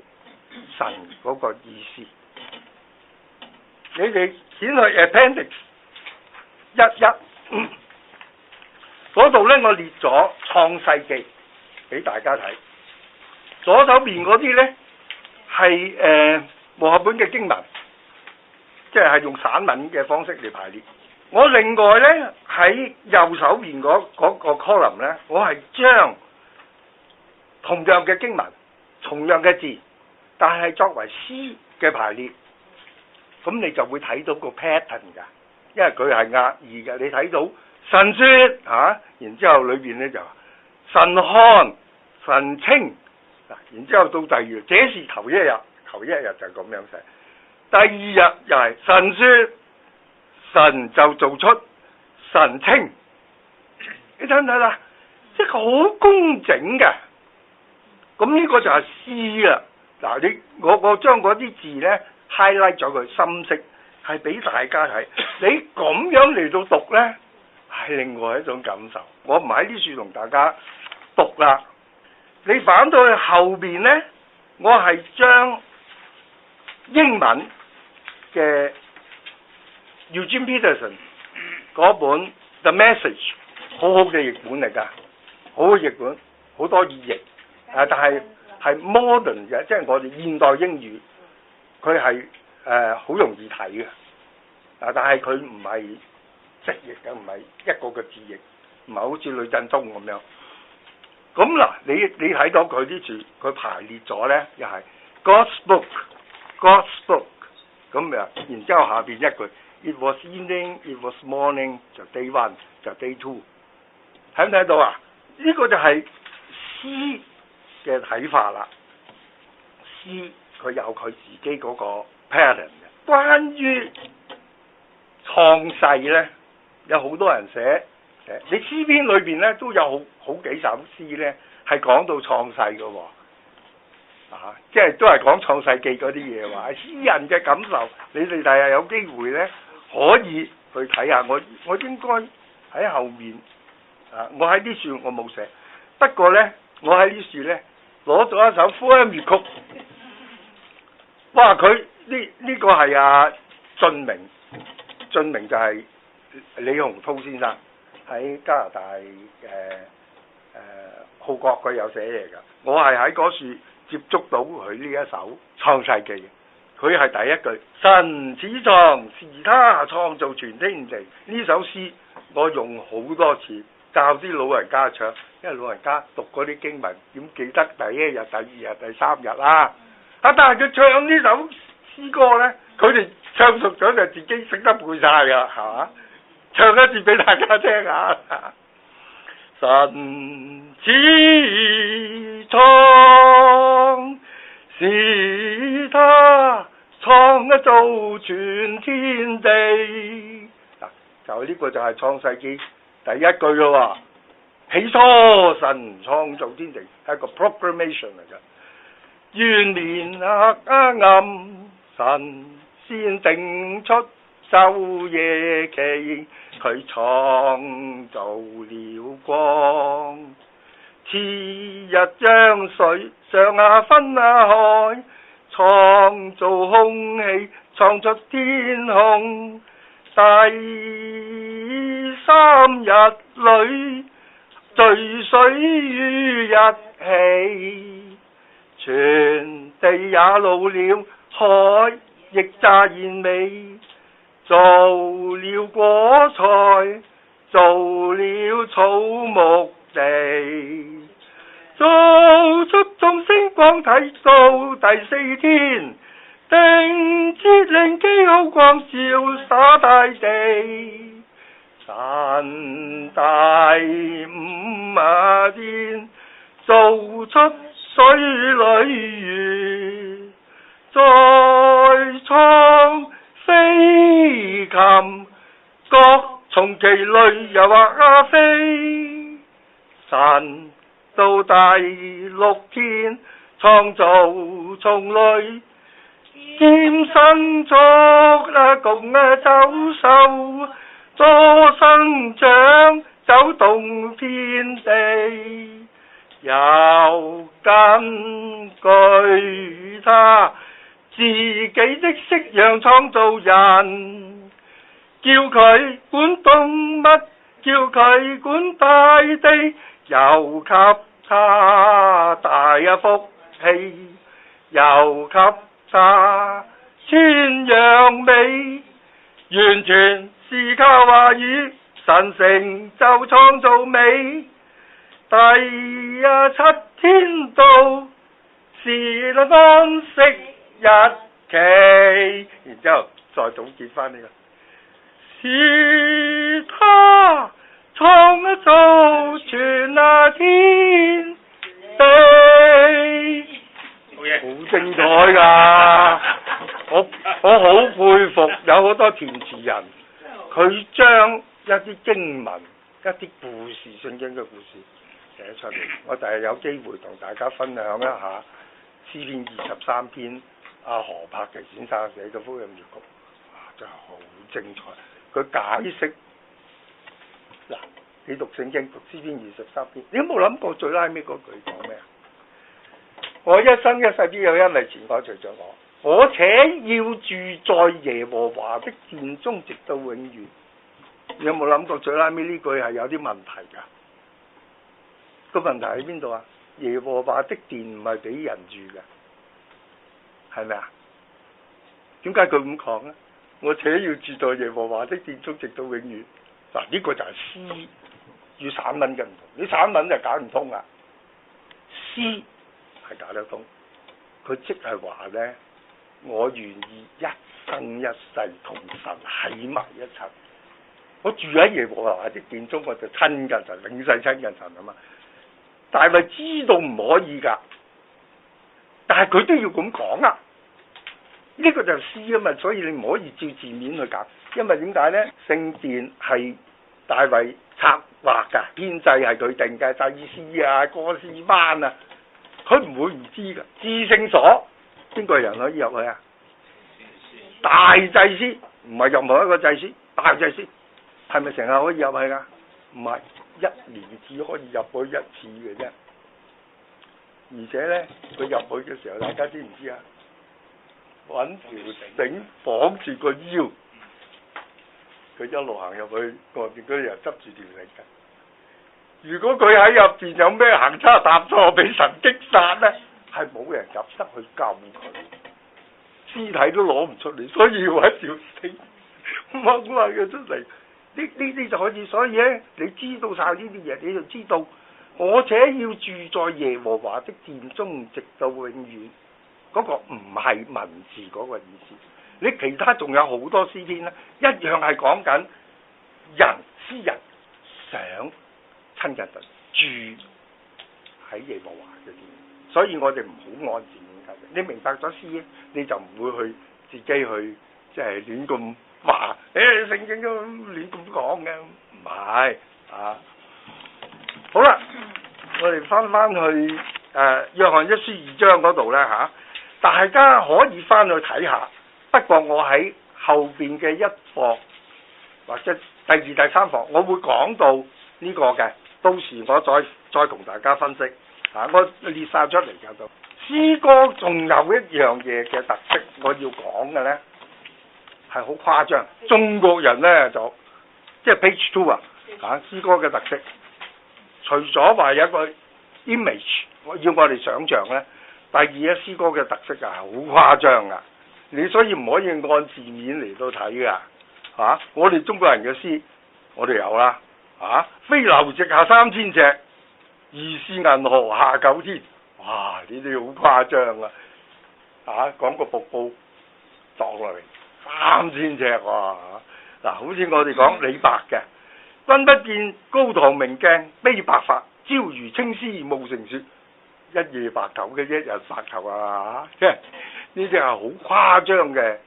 神嗰個意思。你哋掀去 Appendix 11嗰度咧，我列咗創世記俾大家睇。左手邊嗰啲咧係和合本嘅經文，即係用散文嘅方式嚟排列。我另外咧喺右手邊嗰個 column 咧，我係將同樣嘅經文、同樣嘅字，但係作為詩嘅排列，咁你就會睇到個 pattern 㗎，因為佢係壓意嘅。你睇到神説嚇，然之後裏邊咧就神看神稱嗱，然之後到第二日，這是頭一日就咁樣寫。第二日又係神説，神就做出神稱，你睇唔睇啦？即係好工整嘅。咁呢個就係詩啦。嗱，我將嗰啲字咧 highlight 咗佢，深色係俾大家睇。你咁樣嚟到讀咧，係另外一種感受。我唔喺啲書同大家讀啦。你反到去後邊咧，我係將英文嘅 Eugene Peterson 嗰本 The Message 好好嘅譯本嚟㗎，好嘅譯本，好多意譯，但係 modern 嘅，即係我哋現代英語，佢係好容易睇嘅，但係佢唔係直譯嘅，唔係一個個字譯，唔係好似呂振中咁樣。咁嗱，你睇到佢啲字，佢排列咗咧，又係 God's book，咁啊，然之後下邊一句 It was evening, it was morning， 就 day one， 就 day two， 睇唔睇到啊？呢個就係詩嘅睇法啦。詩佢有佢自己嗰個 pattern 嘅。關於創世咧，有好多人寫。你詩篇裏邊咧都有好幾首詩咧係講到創世嘅喎，即係都係講創世記嗰啲嘢話，詩人嘅感受，你哋第日有機會咧可以去睇下。我應該喺後面我喺啲書我冇寫，不過咧我喺啲書咧攞咗一首福音粵曲，哇！佢呢個係阿俊明就係李鴻濤先生。喺加拿大號角佢有寫嘢㗎，我係喺嗰處接觸到佢呢一首創世記。佢係第一句，神始創，是他創造全天地。呢首詩我用好多次教啲老人家唱，因為老人家讀嗰啲經文點記得第一日、第二日、第三日啦？但係佢唱呢首詩歌呢，佢哋唱熟咗就自己識得背晒㗎，係嘛？唱一次俾大家聽下。神始創，是他創造全天地。就呢個就係創世記第一句咯喎。起初神創造天地，係一個 proclamation 嚟嘅。淵面黑暗，神先定出晝夜期，佢創造了光。次日將水上下分開，創造空氣，創出天空。第三日裏，聚水於一起，全地也老了，海亦乍然美。做了果菜，做了草木地，做出眾星光體，到第四天，定節令基好光照灑大地。神第五天，做出水裏魚，再創飛禽，各從其類又或飛。神到第六天，創造蟲類，兼牲畜共走獸，多生長，走動遍地。又根據他自己的式樣創造人，叫佢管動物，叫佢管大地，又給他大福氣，又給他千樣美，完全是靠話語，神成就創造美。第7天到，是安息日期，然之後再總結翻呢個，是他創造全天地，好精彩㗎！我好佩服有好多填詞人，佢將一啲經文、一啲故事、聖經嘅故事寫出嚟。我第日有機會同大家分享一下詩篇23篇，阿何柏奇先生寫嘅福音粵曲，真係好精彩。佢解釋嗱，你讀聖經讀詩篇23篇，你有冇諗過最拉尾嗰句講咩啊？我一生一世必有恩惠慈愛隨着我且要住在耶和華的殿中，直到永遠。你有冇諗過最拉尾呢句係有啲問題㗎？個問題喺邊度啊？耶和華的殿唔係俾人住嘅，係咪啊？點解佢咁講咧？我且要住在耶和華的殿中，直到永遠。嗱，呢個就係詩與散文嘅唔同。你散文就搞唔通啊，詩係搞得通。佢即係話咧，我願意一生一世同神喺埋一齊。我住喺耶和華的殿中，我就親近神，永世親近神啊嘛。大衛知道唔可以㗎，但係佢都要咁講啊！呢個就係詩啊嘛，所以你唔可以照字面去搞，因為點解呢？聖殿係大衛策劃㗎，編制係佢定嘅，祭司啊、歌詩班啊，佢唔會唔知㗎。至聖所邊個人可以入去啊？大祭司，唔係任何一個祭司，大祭司係咪成日可以入去㗎？唔係。一年只可以入去一次嘅啫，而且呢，佢入去嘅時候，大家知唔知啊？揾條繩綁住個腰，佢一路行入去外邊嗰啲人執住條繩嘅。如果佢喺入邊有咩行差踏錯，俾神擊殺呢，係冇人入得去救佢，屍體都攞唔出嚟，所以要揾條繩掹翻佢出嚟。呢啲就可以，所以咧，你知道晒呢啲嘢，你就知道我且要住在耶和華的殿中，直到永遠。嗰個唔係文字嗰個意思。你其他仲有好多詩篇咧，一樣係講緊詩人想親近神，住喺耶和華嘅殿。所以我哋唔好按字面解。你明白咗詩咧，你就唔會去自己去即係亂咁話，聖經都亂咁講嘅，唔係啊。好啦，我哋翻去約翰一書2章嗰度咧嚇，大家可以翻去睇下。不過我喺後邊嘅一課或者第2、第3課，我會講到呢個嘅，到時我再同大家分析。我列晒出嚟㗎都。詩歌仲有一樣嘢嘅特色，我要講嘅咧係好誇張。中國人咧就即係 page 2詩歌嘅特色，除咗話有一個 image 要我哋想像咧，第二咧詩歌嘅特色就係好誇張㗎。你所以唔可以按字面嚟到睇㗎。我哋中國人嘅詩，我哋有啦。飛流直下3000尺，疑是銀河下9天。哇！呢啲好誇張啊！講個瀑布撞落嚟3000尺喎。嗱，好似我哋講李白嘅，君不見高堂明鏡悲白髮，朝如青絲暮成雪。一夜白頭嘅，一日白頭啊！即係呢啲係好誇張嘅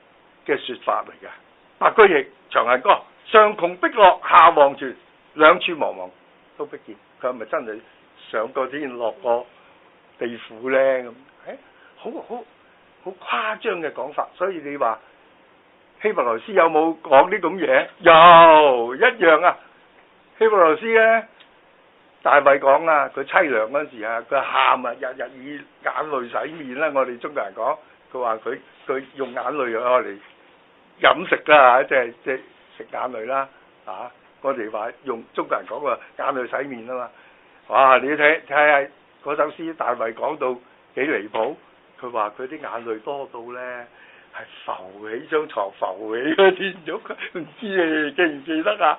説法嚟嘅。白居易《長恨歌》：上窮碧落下黃泉，兩處茫茫都不見。佢係咪真係上過天落過地府咧？咁好誇張嘅講法。所以你話希伯來詩有冇講啲咁嘢？有，一樣啊！希伯來詩咧。大衛講啊，佢凄涼嗰時啊，佢喊啊，日日以眼淚洗面啦。我哋中國人講，佢話佢用眼淚嚟飲食啦，即係食眼淚啦。我哋話用中國人講個眼淚洗面啊嘛。哇！你睇下嗰首詩，大衛講到幾離譜。佢話佢啲眼淚多到咧係浮起張床，浮起個天竺。唔知你哋記唔記得啊？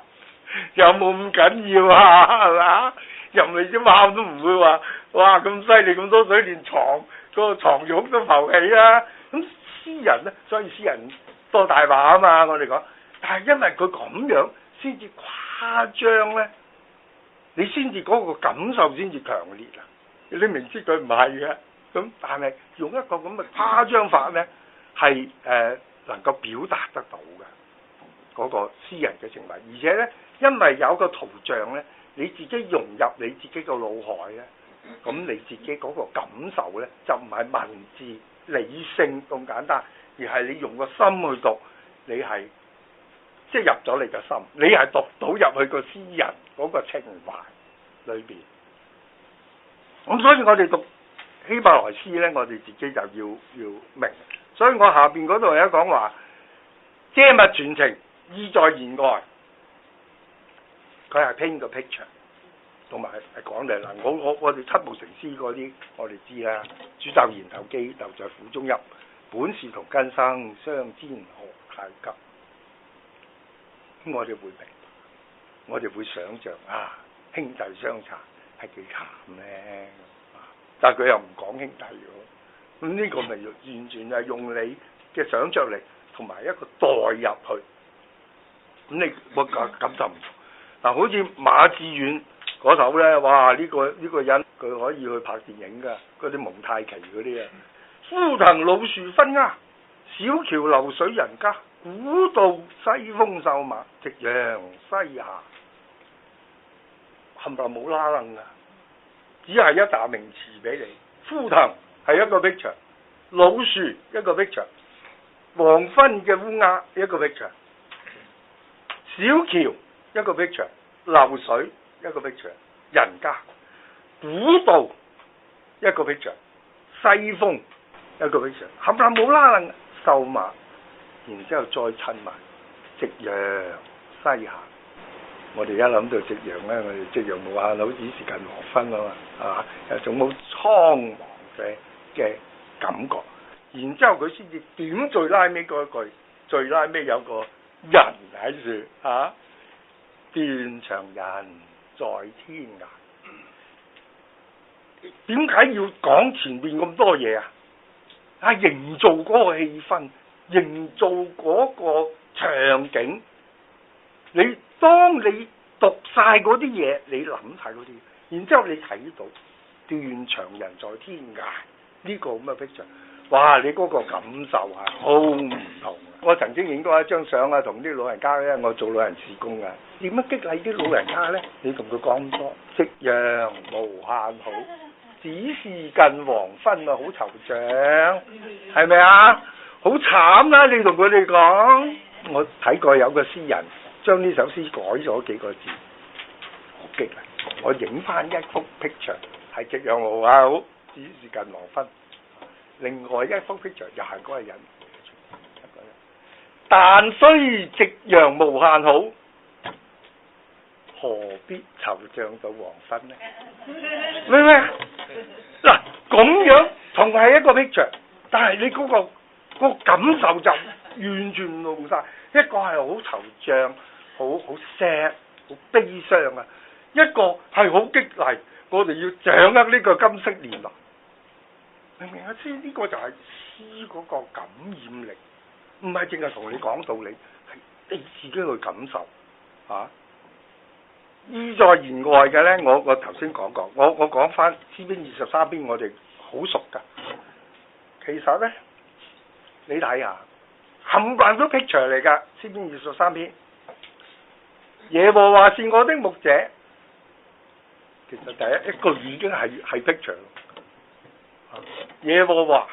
有冇咁緊要啊？係嘛？入嚟隻貓都唔會話，哇咁犀利咁多水，連床個床褥都浮起啦。咁詩人咧，所以詩人多大話啊嘛，我哋講。但係因為佢咁樣先至誇張咧，你先至嗰個感受先至強烈啊！你明知佢唔係嘅，咁但係用一個咁嘅誇張法咧，係能夠表達得到嘅嗰個詩人嘅情懷，而且咧，因為有個圖像咧。你自己融入你自己個腦海咧，咁你自己嗰個感受咧，就唔係文字理性咁簡單，而係你用個心去讀，你係即係入咗你嘅心，你係讀到入去個詩人嗰個情懷裏邊。咁所以我哋讀希伯來詩咧，我哋自己就要明。所以我下邊嗰度有一講話，遮物傳情，意在言外。佢係 paint 個 picture， 同埋係講嚟嗱，我哋七步成詩嗰啲，我哋知啦。煮酒言投機，豆在釜中泣，本是同根生，相煎何太急。咁我哋會明，我哋會想像兄弟相殘係幾慘咧。但係佢又唔講兄弟喎，咁呢個咪完全係用你嘅想像力同埋一個代入去，咁你個感受唔同。嗱，好似馬致遠嗰首咧，哇！呢個人佢可以去拍電影㗎，嗰啲蒙太奇嗰啲啊。枯藤老樹昏鴉，小橋流水人家，古道西風瘦馬，夕陽西下，冚唪唥冇啦楞㗎，只係一沓名詞俾你。枯藤係一個 picture， 老樹一個 picture， 黃昏嘅烏鴉一個 picture， 小橋一個 picture， 流水一個 picture， 人家古道一個 picture， 西風一個 picture， 冚唪唥冇啦啦瘦馬，然之後再襯埋夕陽西下。我哋一諗到夕陽咧，我哋夕陽無限好，只是近黃昏啊嘛，係嘛？有種好蒼茫嘅嘅感覺。然之後佢先至點最拉尾嗰句，最拉尾有個人喺度嚇，斷腸人在天涯。點解要講前面咁多嘢啊？營造嗰個氣氛，營造嗰個場景。當你讀晒嗰啲嘢，你諗晒嗰啲，然之後你睇到斷腸人在天涯呢個咁嘅 picture， 哇！你嗰個感受係好唔同。我曾經影過一張相啊，同啲老人家咧，我做老人事工啊，點樣激勵啲老人家咧？你同佢講咁多，夕陽無限好，只是近黃昏啊，好惆悵，係咪啊？好慘啦！你同佢哋講，我睇過有個詩人將呢首詩改咗幾個字，好激勵。我影翻一幅 picture 係夕陽無限好，只是近黃昏。另外一幅 picture 又係嗰個人，但雖夕陽無限好，何必惆悵到黃昏呢？明唔明啊？嗱，咁樣同係一個 picture， 但係你嗰個感受就完全唔同晒。一個係好惆悵，好 sad， 好悲傷啊！一個係好激勵，我哋要掌握呢個金色年華。明唔明啊？呢個就係詩嗰個感染力，唔係淨係同你講道理，係你自己去感受啊！意在言外嘅咧，我頭先講過，我講翻詩篇23篇，我哋好熟噶。其實咧，你睇下，冚唪唥都 picture 嚟噶。詩篇23篇，耶和華是我的牧者，其實第一句已經係 picture。耶和華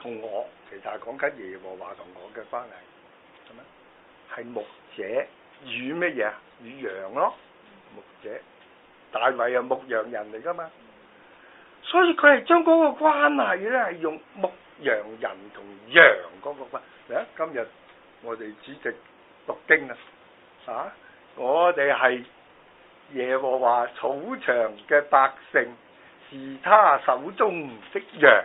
同我，其實係講緊耶和華同我嘅關係，係咪？係牧者與乜嘢啊？與羊咯，牧者。大衛係牧羊人嚟噶嘛，所以佢係將嗰個關係咧係用牧羊人同羊嗰個關係。今日我哋主席讀經啊，我哋係耶和華草場嘅百姓，是他手中的羊，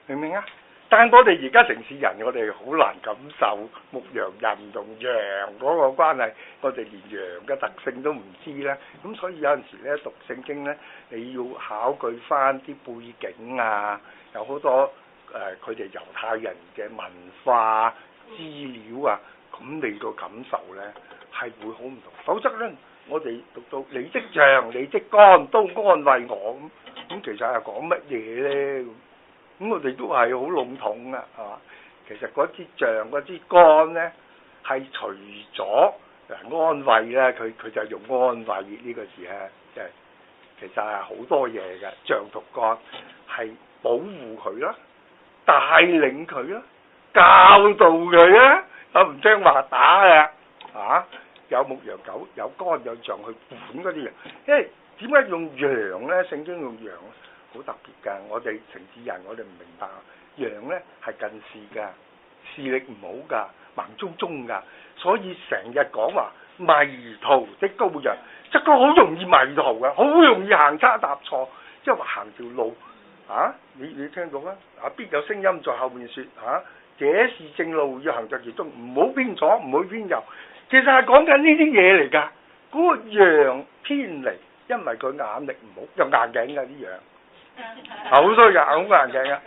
明唔明啊？但係我哋而家城市人，我哋好難感受牧羊人同羊嗰個關係，我哋連羊嘅特性都唔知咧。咁所以有陣時咧讀聖經咧，你要考據翻啲背景啊，有好多佢哋猶太人嘅文化資料啊，咁你個感受咧係會好唔同。否則咧，我哋讀到你的杖、你的竿都安慰我咁其實係講乜嘢咧？咁我哋都係好籠統啊，係嘛？其實嗰支杖、嗰支竿咧，係除咗安慰咧，佢就用安慰呢個字咧，即係其實係好多嘢嘅。杖同竿係保護佢啦，帶領佢啦，教導佢啦，唔聽話打嘅，有牧羊狗，有竿有杖去管嗰啲羊。因為點解用羊咧？聖經用羊好特別㗎，我哋城市人我哋唔明白，羊咧係近視㗎，視力唔好㗎，盲中中㗎，所以成日講話迷途的羔羊，即係佢好容易迷途㗎，好容易行差踏錯，即係話行條路你聽到啦，必有聲音在後面説這是正路，要行在其中，唔好偏左，唔好偏右，其實係講緊呢啲嘢嚟㗎。嗰個羊偏離，因為佢眼力唔好，有硬頸㗎啲羊。好衰㗎，好硬頸㗎，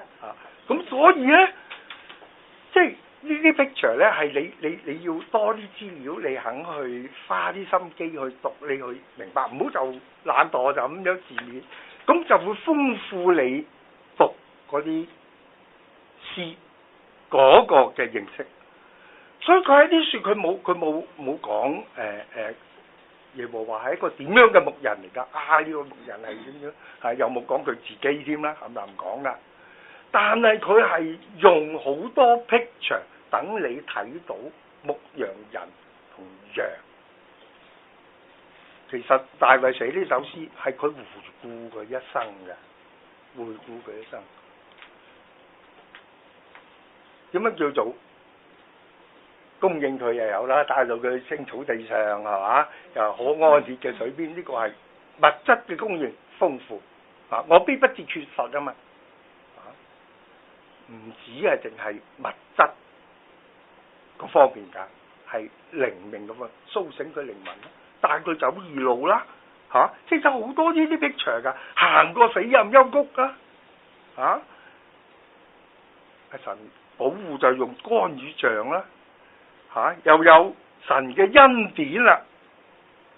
咁所以咧，即係呢啲 picture 咧係你要多啲資料，你肯去花啲心機去讀，你去明白，唔好就懶惰就咁樣字面，咁就會豐富你讀嗰啲詩嗰個嘅認識。所以佢喺啲書佢冇講耶和華係一個點樣嘅牧人嚟㗎？呢個牧人係點樣？有冇講佢自己添啦？係咪唔講啦？但係佢係用好多 picture 等你睇到牧羊人同羊。其實大衛寫呢首詩係佢回顧佢一生嘅，回顧佢一生。點樣叫做供應佢又有啦，帶到佢青草地上係嘛，又可安歇嘅水邊，呢個係物質嘅供應豐富我必不至缺乏啊嘛。唔止係淨係物質嗰方面㗎，係靈命咁啊，甦醒佢靈魂啦，帶佢走義路啦，即係好多呢啲 picture 㗎，行過死蔭幽谷㗎，神保護就用竿與杖啦，又有神嘅恩典啦，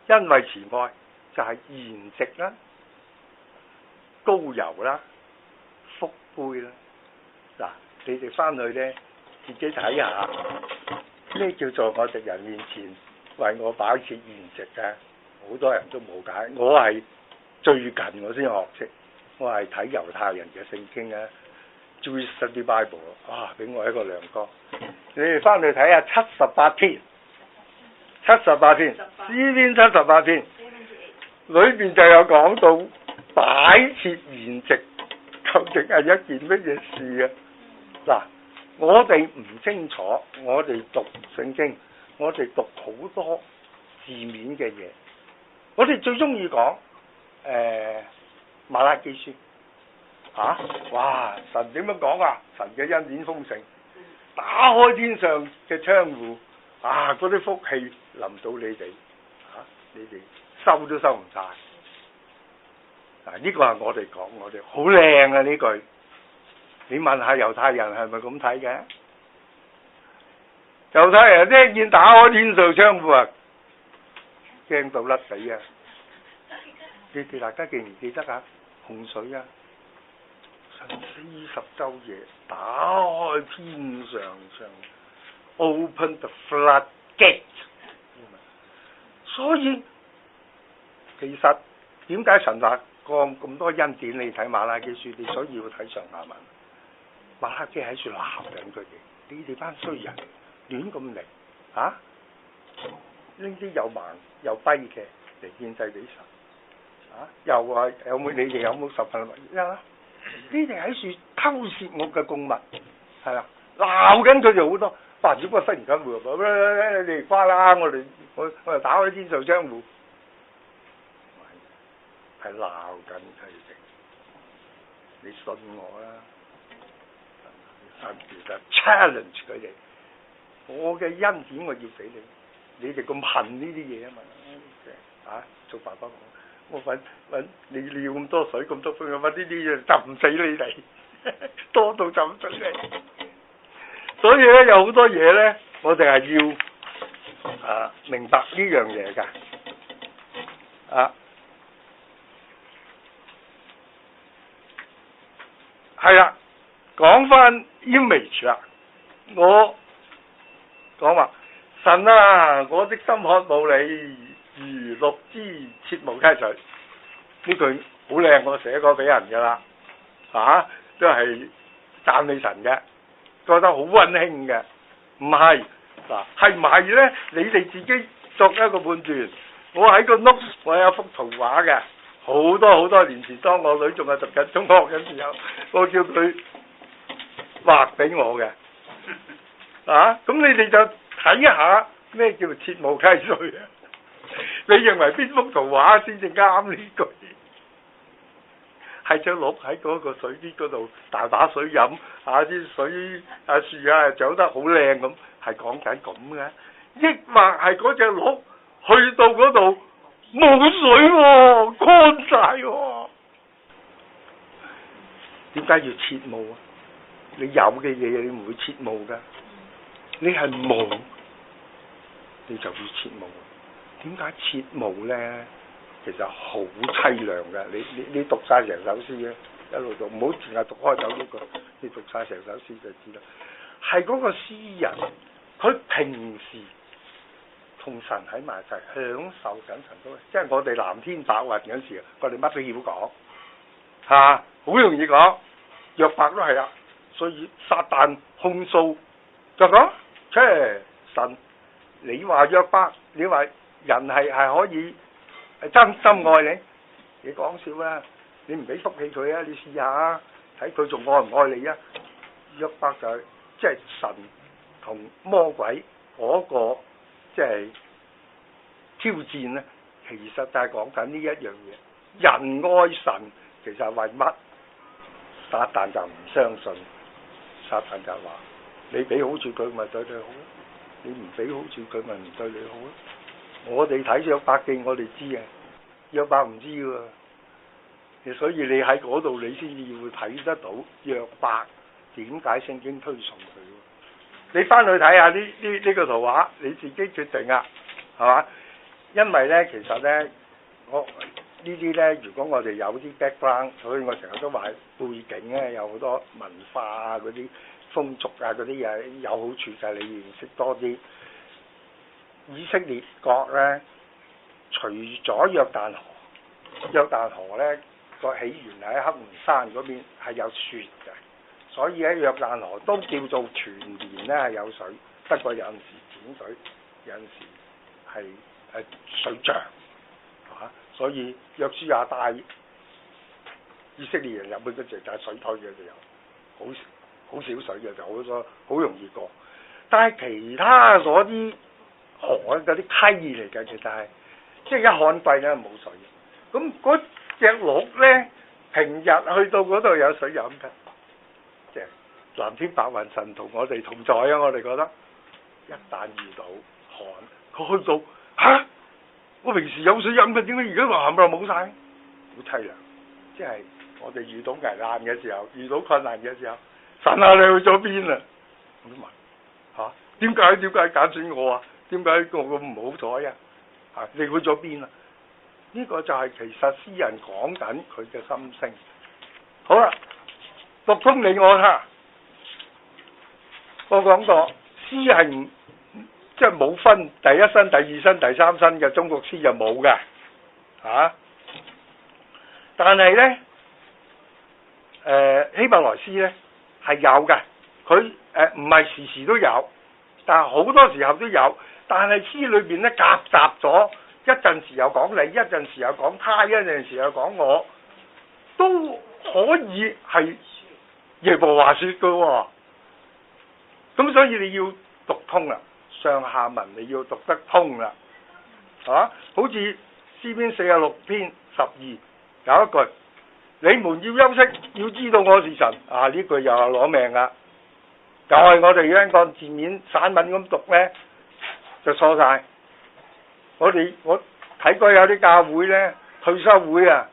因為慈愛就係筵席啦、膏油啦、福杯啦。嗱，你哋翻去咧自己睇下咩叫做我敵人面前為我擺設筵席嘅，好多人都冇解，我係最近我先學識，我係睇猶太人嘅聖經啊。Jewish Study Bible 俾我一個亮光。你哋翻去睇下78篇，詩篇78篇，裏邊就有講到擺設筵席究竟係一件乜嘢事啊？嗱，我哋唔清楚，我哋讀聖經，我哋讀好多字面嘅嘢，我哋最中意講馬拉基書。哇！神點樣講啊？神嘅恩典豐盛，打開天上嘅窗戶，嗰啲福氣臨到你哋，你哋收都收唔晒。呢個係我哋講，我哋好靚啊呢句。你問下猶太人係咪咁睇嘅？猶太人聽見打開天上窗戶啊，驚到甩死啊！你哋大家記唔記得啊？洪水啊！神40晝夜打開天上窗 ，open the floodgate。所以其實點解神話降咁多恩典？你睇馬拉基書，你所以要睇上下文。馬拉基喺處鬧緊佢哋，你哋班衰人亂咁嚟呢啲又盲又跛嘅嚟獻祭俾神，又話有冇你哋有冇十分一啊？你哋喺處偷竊我嘅供物，係啦，鬧緊佢哋好多。只不過忽然間會你哋瓜啦，我哋打開天上窗戶，係鬧緊佢哋。你信我啦，神其實 challenge 佢哋，我嘅恩典我要俾你，你哋咁恨呢啲嘢啊嘛，做爸爸我揾你要咁多水咁多風，揾呢啲嘢浸死你哋，多到浸死你。所以咧有好多嘢咧，我哋係要明白呢樣嘢㗎。係啦，講翻 image 啦，我講話神啊，我的心渴慕你，如鹿之切慕溪水。呢句好靚，我寫過俾人㗎啦，都係讚美神嘅，覺得好溫馨嘅。唔係係唔係咧？你哋自己作一個判斷。我喺個 note 我有幅圖畫嘅，好多年前，當我女仲係讀緊中學嘅時候，我叫佢畫俾我嘅。咁你哋就睇下咩叫切慕溪水啊？你認為邊幅圖畫先至啱呢句？係隻鹿喺嗰個水邊嗰度大把水飲，啲水樹長得好靚咁，係講緊咁嘅？抑或係嗰隻鹿去到嗰度冇水喎，乾晒喎？點解要切慕啊？你有嘅嘢你唔會切慕㗎，你係冇，你就要切慕。點解切慕咧？其實好凄涼㗎。你讀晒成首詩嘅，一路讀，唔好淨係讀開頭嗰個，你讀晒成首詩就知啦。係嗰個詩人，佢平時同神喺埋一齊，享受緊神都，即係我哋藍天白雲嗰時，我哋乜都要講，好容易講。約伯都係啊，所以撒旦控訴就講，神，你話約伯，你話人係可以真心愛你，你講笑啦，你唔俾福氣佢啊，你試下睇佢仲愛唔愛你啊？約伯就係即係神同魔鬼嗰個即係挑戰咧，其實就係講緊呢一樣嘢。人愛神其實係為乜？撒旦就唔相信，撒旦就話：你俾好處佢咪對你好，你唔俾好處佢咪唔對你好咯。我哋睇約伯記，我哋知啊，約伯唔知喎，所以你喺嗰度你先至會睇得到約伯點解聖經推崇佢。你翻去睇下呢個圖畫，你自己決定啊，係嘛？因為呢，其實呢，呢啲呢，如果我哋有啲 background，所以我成日都話背景呢，有好多文化啊嗰啲風俗啊嗰啲嘢有好處，就係你認識多啲以色列國呢，除咗約旦河呢個起源喺黑門山嗰邊係有雪嘅，所以喺約旦河都叫做全年呢係有水，不過有陣時淺水，有陣時係水漲。所以約書亞帶以色列人入去嗰時就係水退嘅時候，好少水嘅就好容易過。但係其他嗰啲河嗰啲溪嚟嘅，其實係即係一旱季咧冇水。咁嗰隻鹿咧，平日去到嗰度有水飲嘅，即係藍天白雲神同我哋同在啊！我哋覺得一旦遇到旱，佢去到嚇。我平時有水飲嘅，點解而家話冚唪唥冇晒？好凄涼！即係我哋遇到危難嘅時候，遇到困難嘅時候，神啊，你去咗邊啊？我都問嚇，點解揀選我啊？點解我咁唔好彩啊？嚇，你去咗邊啊？呢個就係其實詩人講緊佢嘅心聲。好啦，讀通你我他，我講過詩係唔。即係冇分第一身、第二身、第三身嘅，中國詩就冇嘅，但係呢，希伯來詩呢係有嘅，佢唔係時時都有，但係好多時候都有。但係詩裏邊呢夾雜咗一陣時又講你，一陣時又講他，一陣時又講我，都可以係耶和華說嘅喎。咁所以你要讀通啦。上下文你要讀得通啦，好似詩篇46篇12有一句，你們要休息，要知道我是神啊！呢句又係攞命噶，就係我哋咧按字面散文咁讀呢，就錯晒。我睇過有啲教會呢，退休會啊，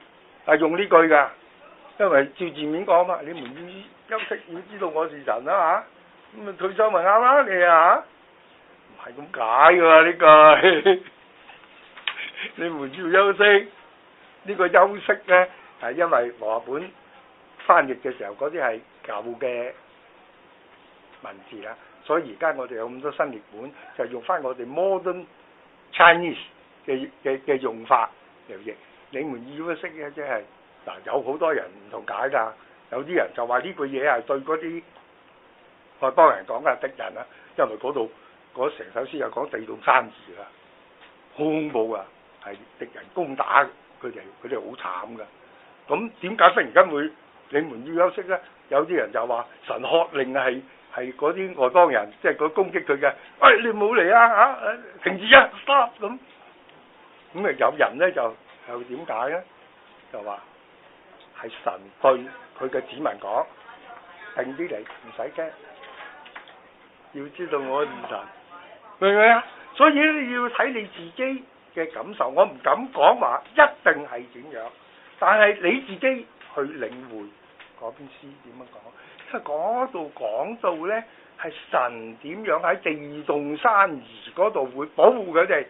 係用呢句噶，因為照字面講嘛，你們要休息，要知道我是神啊咁啊退休咪啱啦你啊。係咁解㗎呢句，你們要休息。呢個休息呢，係因為和合本翻譯嘅時候嗰啲係舊嘅文字啦，所以而家我哋有咁多新譯本，就用翻我哋 modern Chinese 嘅用法嚟譯。你們要休息嘅即係嗱，有好多人唔同解㗎，有啲人就話呢句嘢係對嗰啲外邦人講嘅敵人啦，因為嗰度。嗰成首詩又講地動山移啦，好恐怖啊！係敵人攻打佢哋好慘噶。咁點解忽然間會你們要休息呢？有啲人就話神喝令係嗰啲外邦人，即係佢攻擊佢嘅。喂，你唔好嚟啊！停止啊 ，stop 咁。咁啊有人呢就點解呢？就話係神對佢嘅子民講，定啲嚟，唔使驚，要知道我係神。明唔明啊？所以你要睇你自己嘅感受，我唔敢講話一定係點樣，但係你自己去領會嗰篇詩點樣講，因為嗰度講到呢係神點樣喺地動山移嗰度會保護佢哋，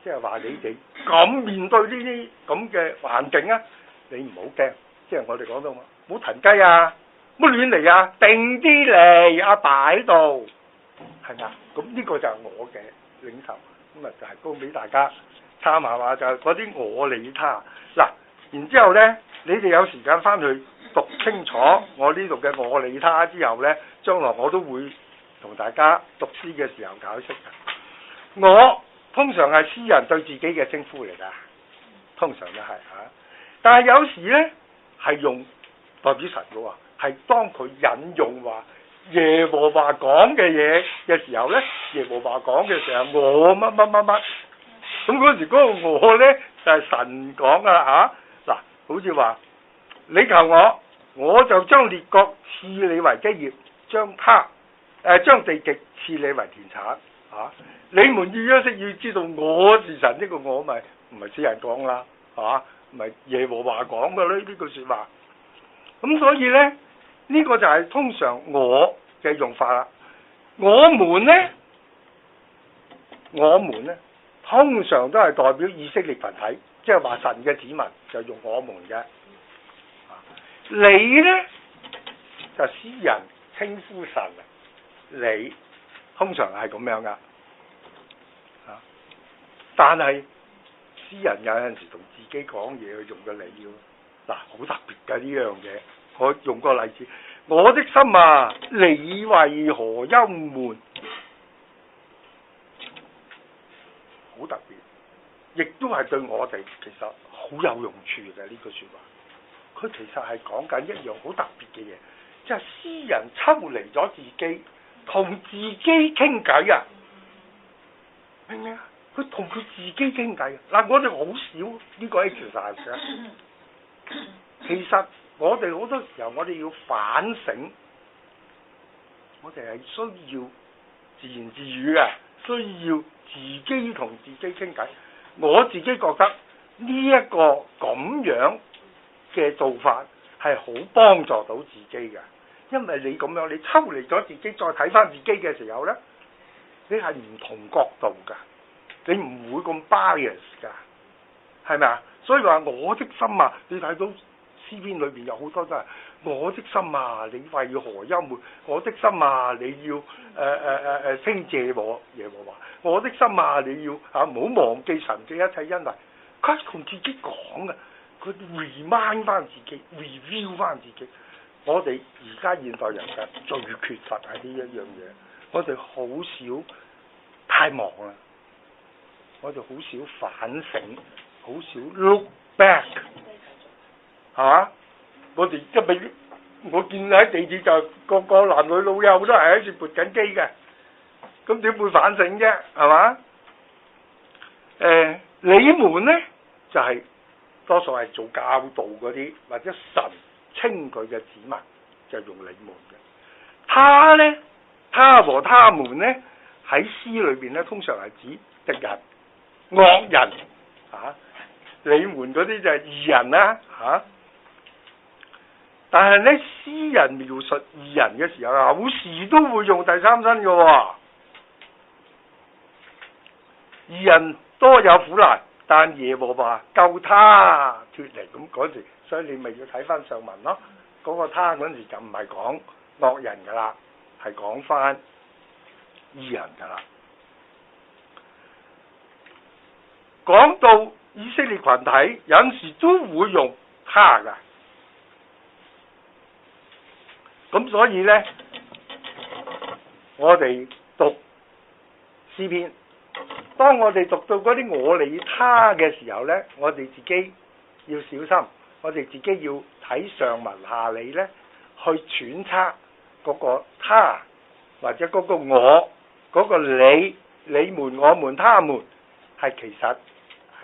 即係話你哋咁面對呢啲咁嘅環境啊，你唔好驚，即係我哋講到嘛，唔好騰雞啊，唔好亂嚟啊，定啲嚟啊擺喺度。係嘛？咁呢個就係我嘅領受，咁啊就係供俾大家參考下，就係嗰啲我利他嗱。然之後呢，你哋有時間翻去讀清楚我呢度嘅我利他之後呢，將來我都會同大家讀詩嘅時候解釋嘅。我通常係詩人對自己嘅稱呼嚟㗎，通常都係嚇。但係有時呢，係用代表神嘅喎，係當佢引用話耶和華講嘅嘢嘅時候呢，耶和華講嘅時候，我乜乜乜乜，咁嗰時嗰個我呢，就係神講噶啦嚇。嗱，好似話你求我，我就將列國賜你為基業，將地極賜你為田產你們要休息，要知道我是神。呢個我咪唔係詩人講啦，唔係耶和華講嘅呢句説話。咁所以呢，呢個就係通常我嘅用法啦。我們呢，通常都係代表以色列群體，即係話神嘅子民就用我們嘅。你呢，就詩人稱呼神，你通常係咁樣噶。但係詩人有陣時同自己講嘢，佢用個你要好特別㗎呢樣嘢。我用個例子，我的心啊，你為何憂悶？好特別，亦都係對我哋其實好有用處嘅呢句説話。佢其實係講緊一樣好特別嘅嘢，即係詩人抽離咗自己，同自己傾偈啊！明唔明啊？佢同佢自己傾偈。嗱，我哋好少呢個 exercise 嘅。其實我哋好多時候，我哋要反省，我哋係需要自言自語嘅，需要自己同自己傾偈。我自己覺得呢一個咁樣嘅做法係好幫助到自己嘅，因為你咁樣，你抽離咗自己，再睇翻自己嘅時候呢，你係唔同角度㗎。你唔會咁 bias 㗎，係咪啊？所以話我的心啊，你睇到詩篇裏邊有好多都係我的心啊，你為何憂悶？我的心啊，你要稱謝耶和華。我的心啊，你要唔好忘記神嘅一切恩惠。佢同自己講嘅，佢 remind 翻自己 ，review 翻自己。我哋而家現代人嘅最缺乏係呢一樣嘢，我哋好少太忙啦。我哋好少反省，好少 look back， 係嘛？我哋一俾我見喺地鐵就個男女老幼都係喺處撥緊機嘅，咁點會反省啫？係嘛？你們呢就係多數係做教導嗰啲，或者神稱佢嘅子民就用你們嘅。他呢，他和他們呢喺詩裏邊呢，通常係指敵人。惡人你們嗰啲就係義人啦但係呢，詩人描述義人嘅時候，有時都會用第三身嘅喎。義人多有苦難，但耶和華救他脫離。咁嗰時，所以你咪要睇翻上文咯。嗰個他嗰時就唔係講惡人噶啦，係講翻義人噶啦。講到以色列群體，有陣時都會用他噶，咁所以呢，我哋讀詩篇，當我哋讀到嗰啲我理他嘅時候呢，我哋自己要小心，我哋自己要睇上文下理呢，去揣測嗰個他或者嗰個我，嗰個你們、我們、他們係其實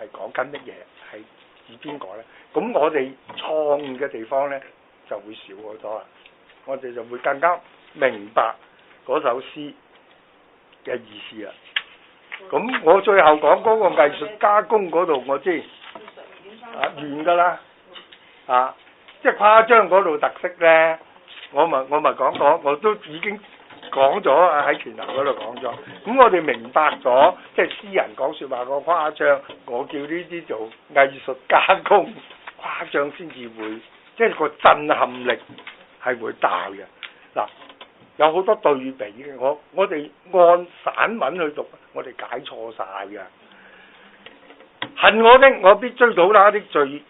係講緊乜嘢？係指邊個呢？咁我哋錯誤嘅地方呢就會少好多啦。我哋就會更加明白嗰首詩嘅意思啦。咁我最後講嗰個藝術加工嗰度，我知完㗎啦。即係誇張嗰度特色呢，我咪講，我都已經講咗喺全流嗰度講咗，咁我哋明白咗，即係詩人講説話個誇張，我叫呢啲做藝術加工，誇張先至會，即係個震撼力係會大嘅。嗱，有好多對比嘅，我哋按散文去讀，我哋解錯晒嘅。恨我的，我必追討他的罪，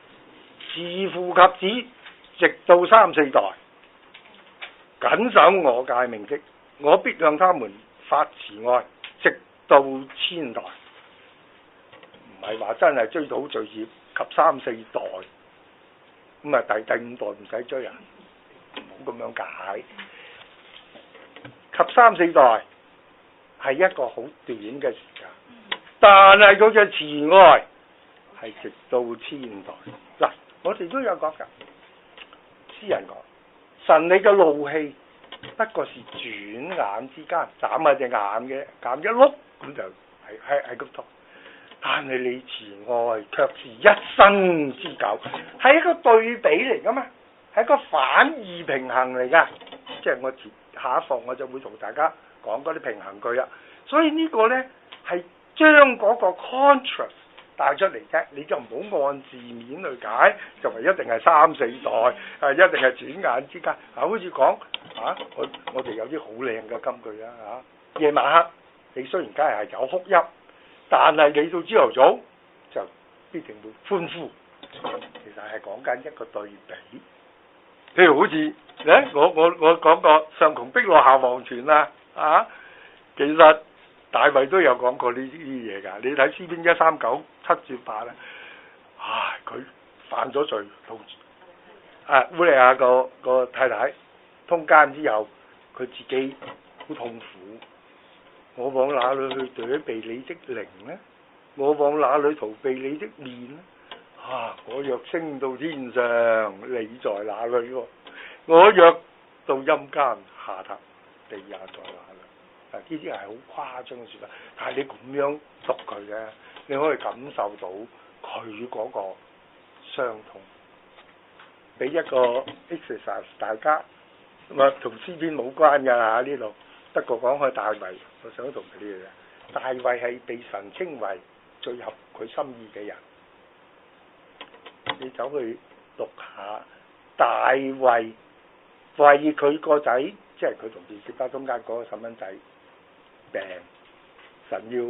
自父及子，直到3、4代，謹守我誡命的，我必向他們發慈愛，直到千代。唔係話真係追討罪孽及3、4代，咁啊第5代唔使追啊，唔好咁樣解。及3、4代係一個好短嘅時間，但係佢嘅慈愛係直到千代。嗱，我哋都有講㗎，詩人講神你嘅怒氣不過是轉眼之間，眨下隻眼嘅，眨一碌咁就喺嗰度。但係你慈愛卻是一生之久，係一個對比嚟噶嘛，係一個反義平衡嚟噶。即係我下一課我就會同大家講嗰啲平衡句啊。所以呢個呢，係將嗰個 contrast 帶出嚟啫，你就唔好按字面去解，就係一定係3、4代，一定係轉眼之間。好似講我哋有啲好靚嘅金句啊夜晚黑你雖然梗係有哭泣，但係你到朝頭早就必定會歡呼。其實係講緊一個對比。譬如好似我講過上窮碧落下黃泉其實大衛都有講過呢啲嘢㗎。你睇詩篇139 7至8啦，佢犯咗罪，同烏利亞個太太通姦之後，佢自己好痛苦。我往哪裏去躲避你的靈呢？我往哪裏逃避你的面呢？我若升到天上，你在哪裏喎？我若到陰間下榻，地也在哪裏？呢啲係好誇張嘅説話，但係你咁樣讀佢嘅，你可以感受到佢嗰個傷痛。俾一個 exercise 大家，同詩篇冇關㗎呢度。不過講開大衛，我想同佢哋講，大衛係被神稱為最合佢心意嘅人。你走去讀下大衛為佢個仔，即係佢同便士巴中間嗰個細蚊仔病，神要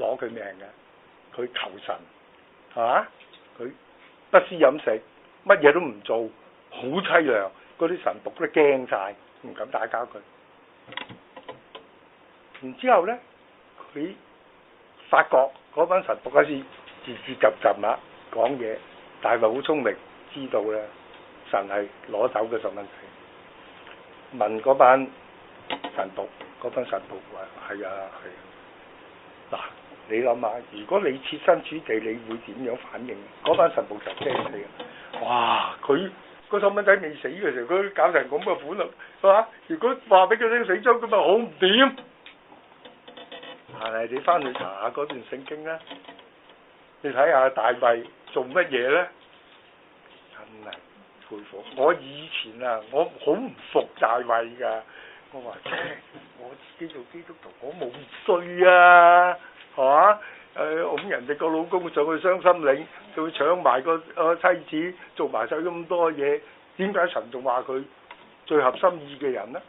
攞佢命嘅，佢求神佢不思飲食，乜嘢都唔做，好凄涼，嗰啲神僕都驚晒，唔敢打交佢。然之後呢，佢發覺嗰班神僕開始自雜講嘢，大衛好聰明，知道咧神係攞走嘅細蚊仔，問嗰班神僕話係啊。嗱，你諗下，如果你設身處地，你會點樣反應？嗰班神僕就驚死啊！哇，佢個細蚊仔未死嘅時候，佢搞成咁嘅款啦，係嘛？如果話俾佢聽死咗，咁咪好唔掂。但係你翻去查下嗰段聖經啦，你睇下大衛做乜嘢咧？真係佩服！我以前我好唔服大衛㗎。我話我自己做基督徒，我冇衰啊，係嘛？咁人哋個老公上去傷心領，仲要搶埋個妻子，做埋晒咁多嘢，點解神仲話佢最合心意嘅人呢？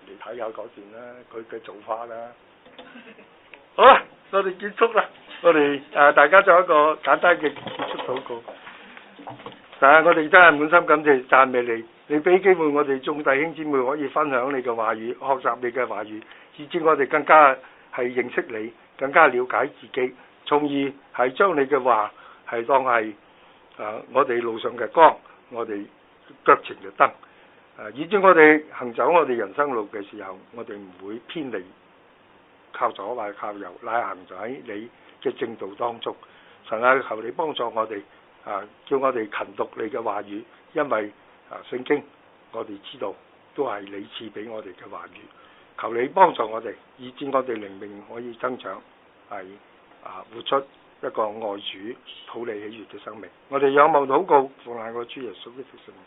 你睇下嗰段啦，佢嘅做法啦。好啦，我哋結束啦，我哋大家做一個簡單嘅結束禱告。但係我哋真係滿心感謝讚美你，你俾機會我哋眾弟兄姊妹可以分享你嘅話語，學習你嘅話語，以致我哋更加係認識你，更加了解自己，從而係將你嘅話係當係我哋路上嘅光，我哋腳前嘅燈，以致我哋行走我哋人生路嘅時候，我哋唔會偏離靠左或者靠右，乃行在喺你嘅正道當中。神啊，求你幫助我哋。叫我哋勤讀你嘅話語，因為聖經我哋知道都係你賜俾我哋嘅話語。求你幫助我哋，以致我哋靈命可以增長，係活出一個愛主、討你喜悅嘅生命。我哋仰望禱告，奉賴我主耶穌基督聖名。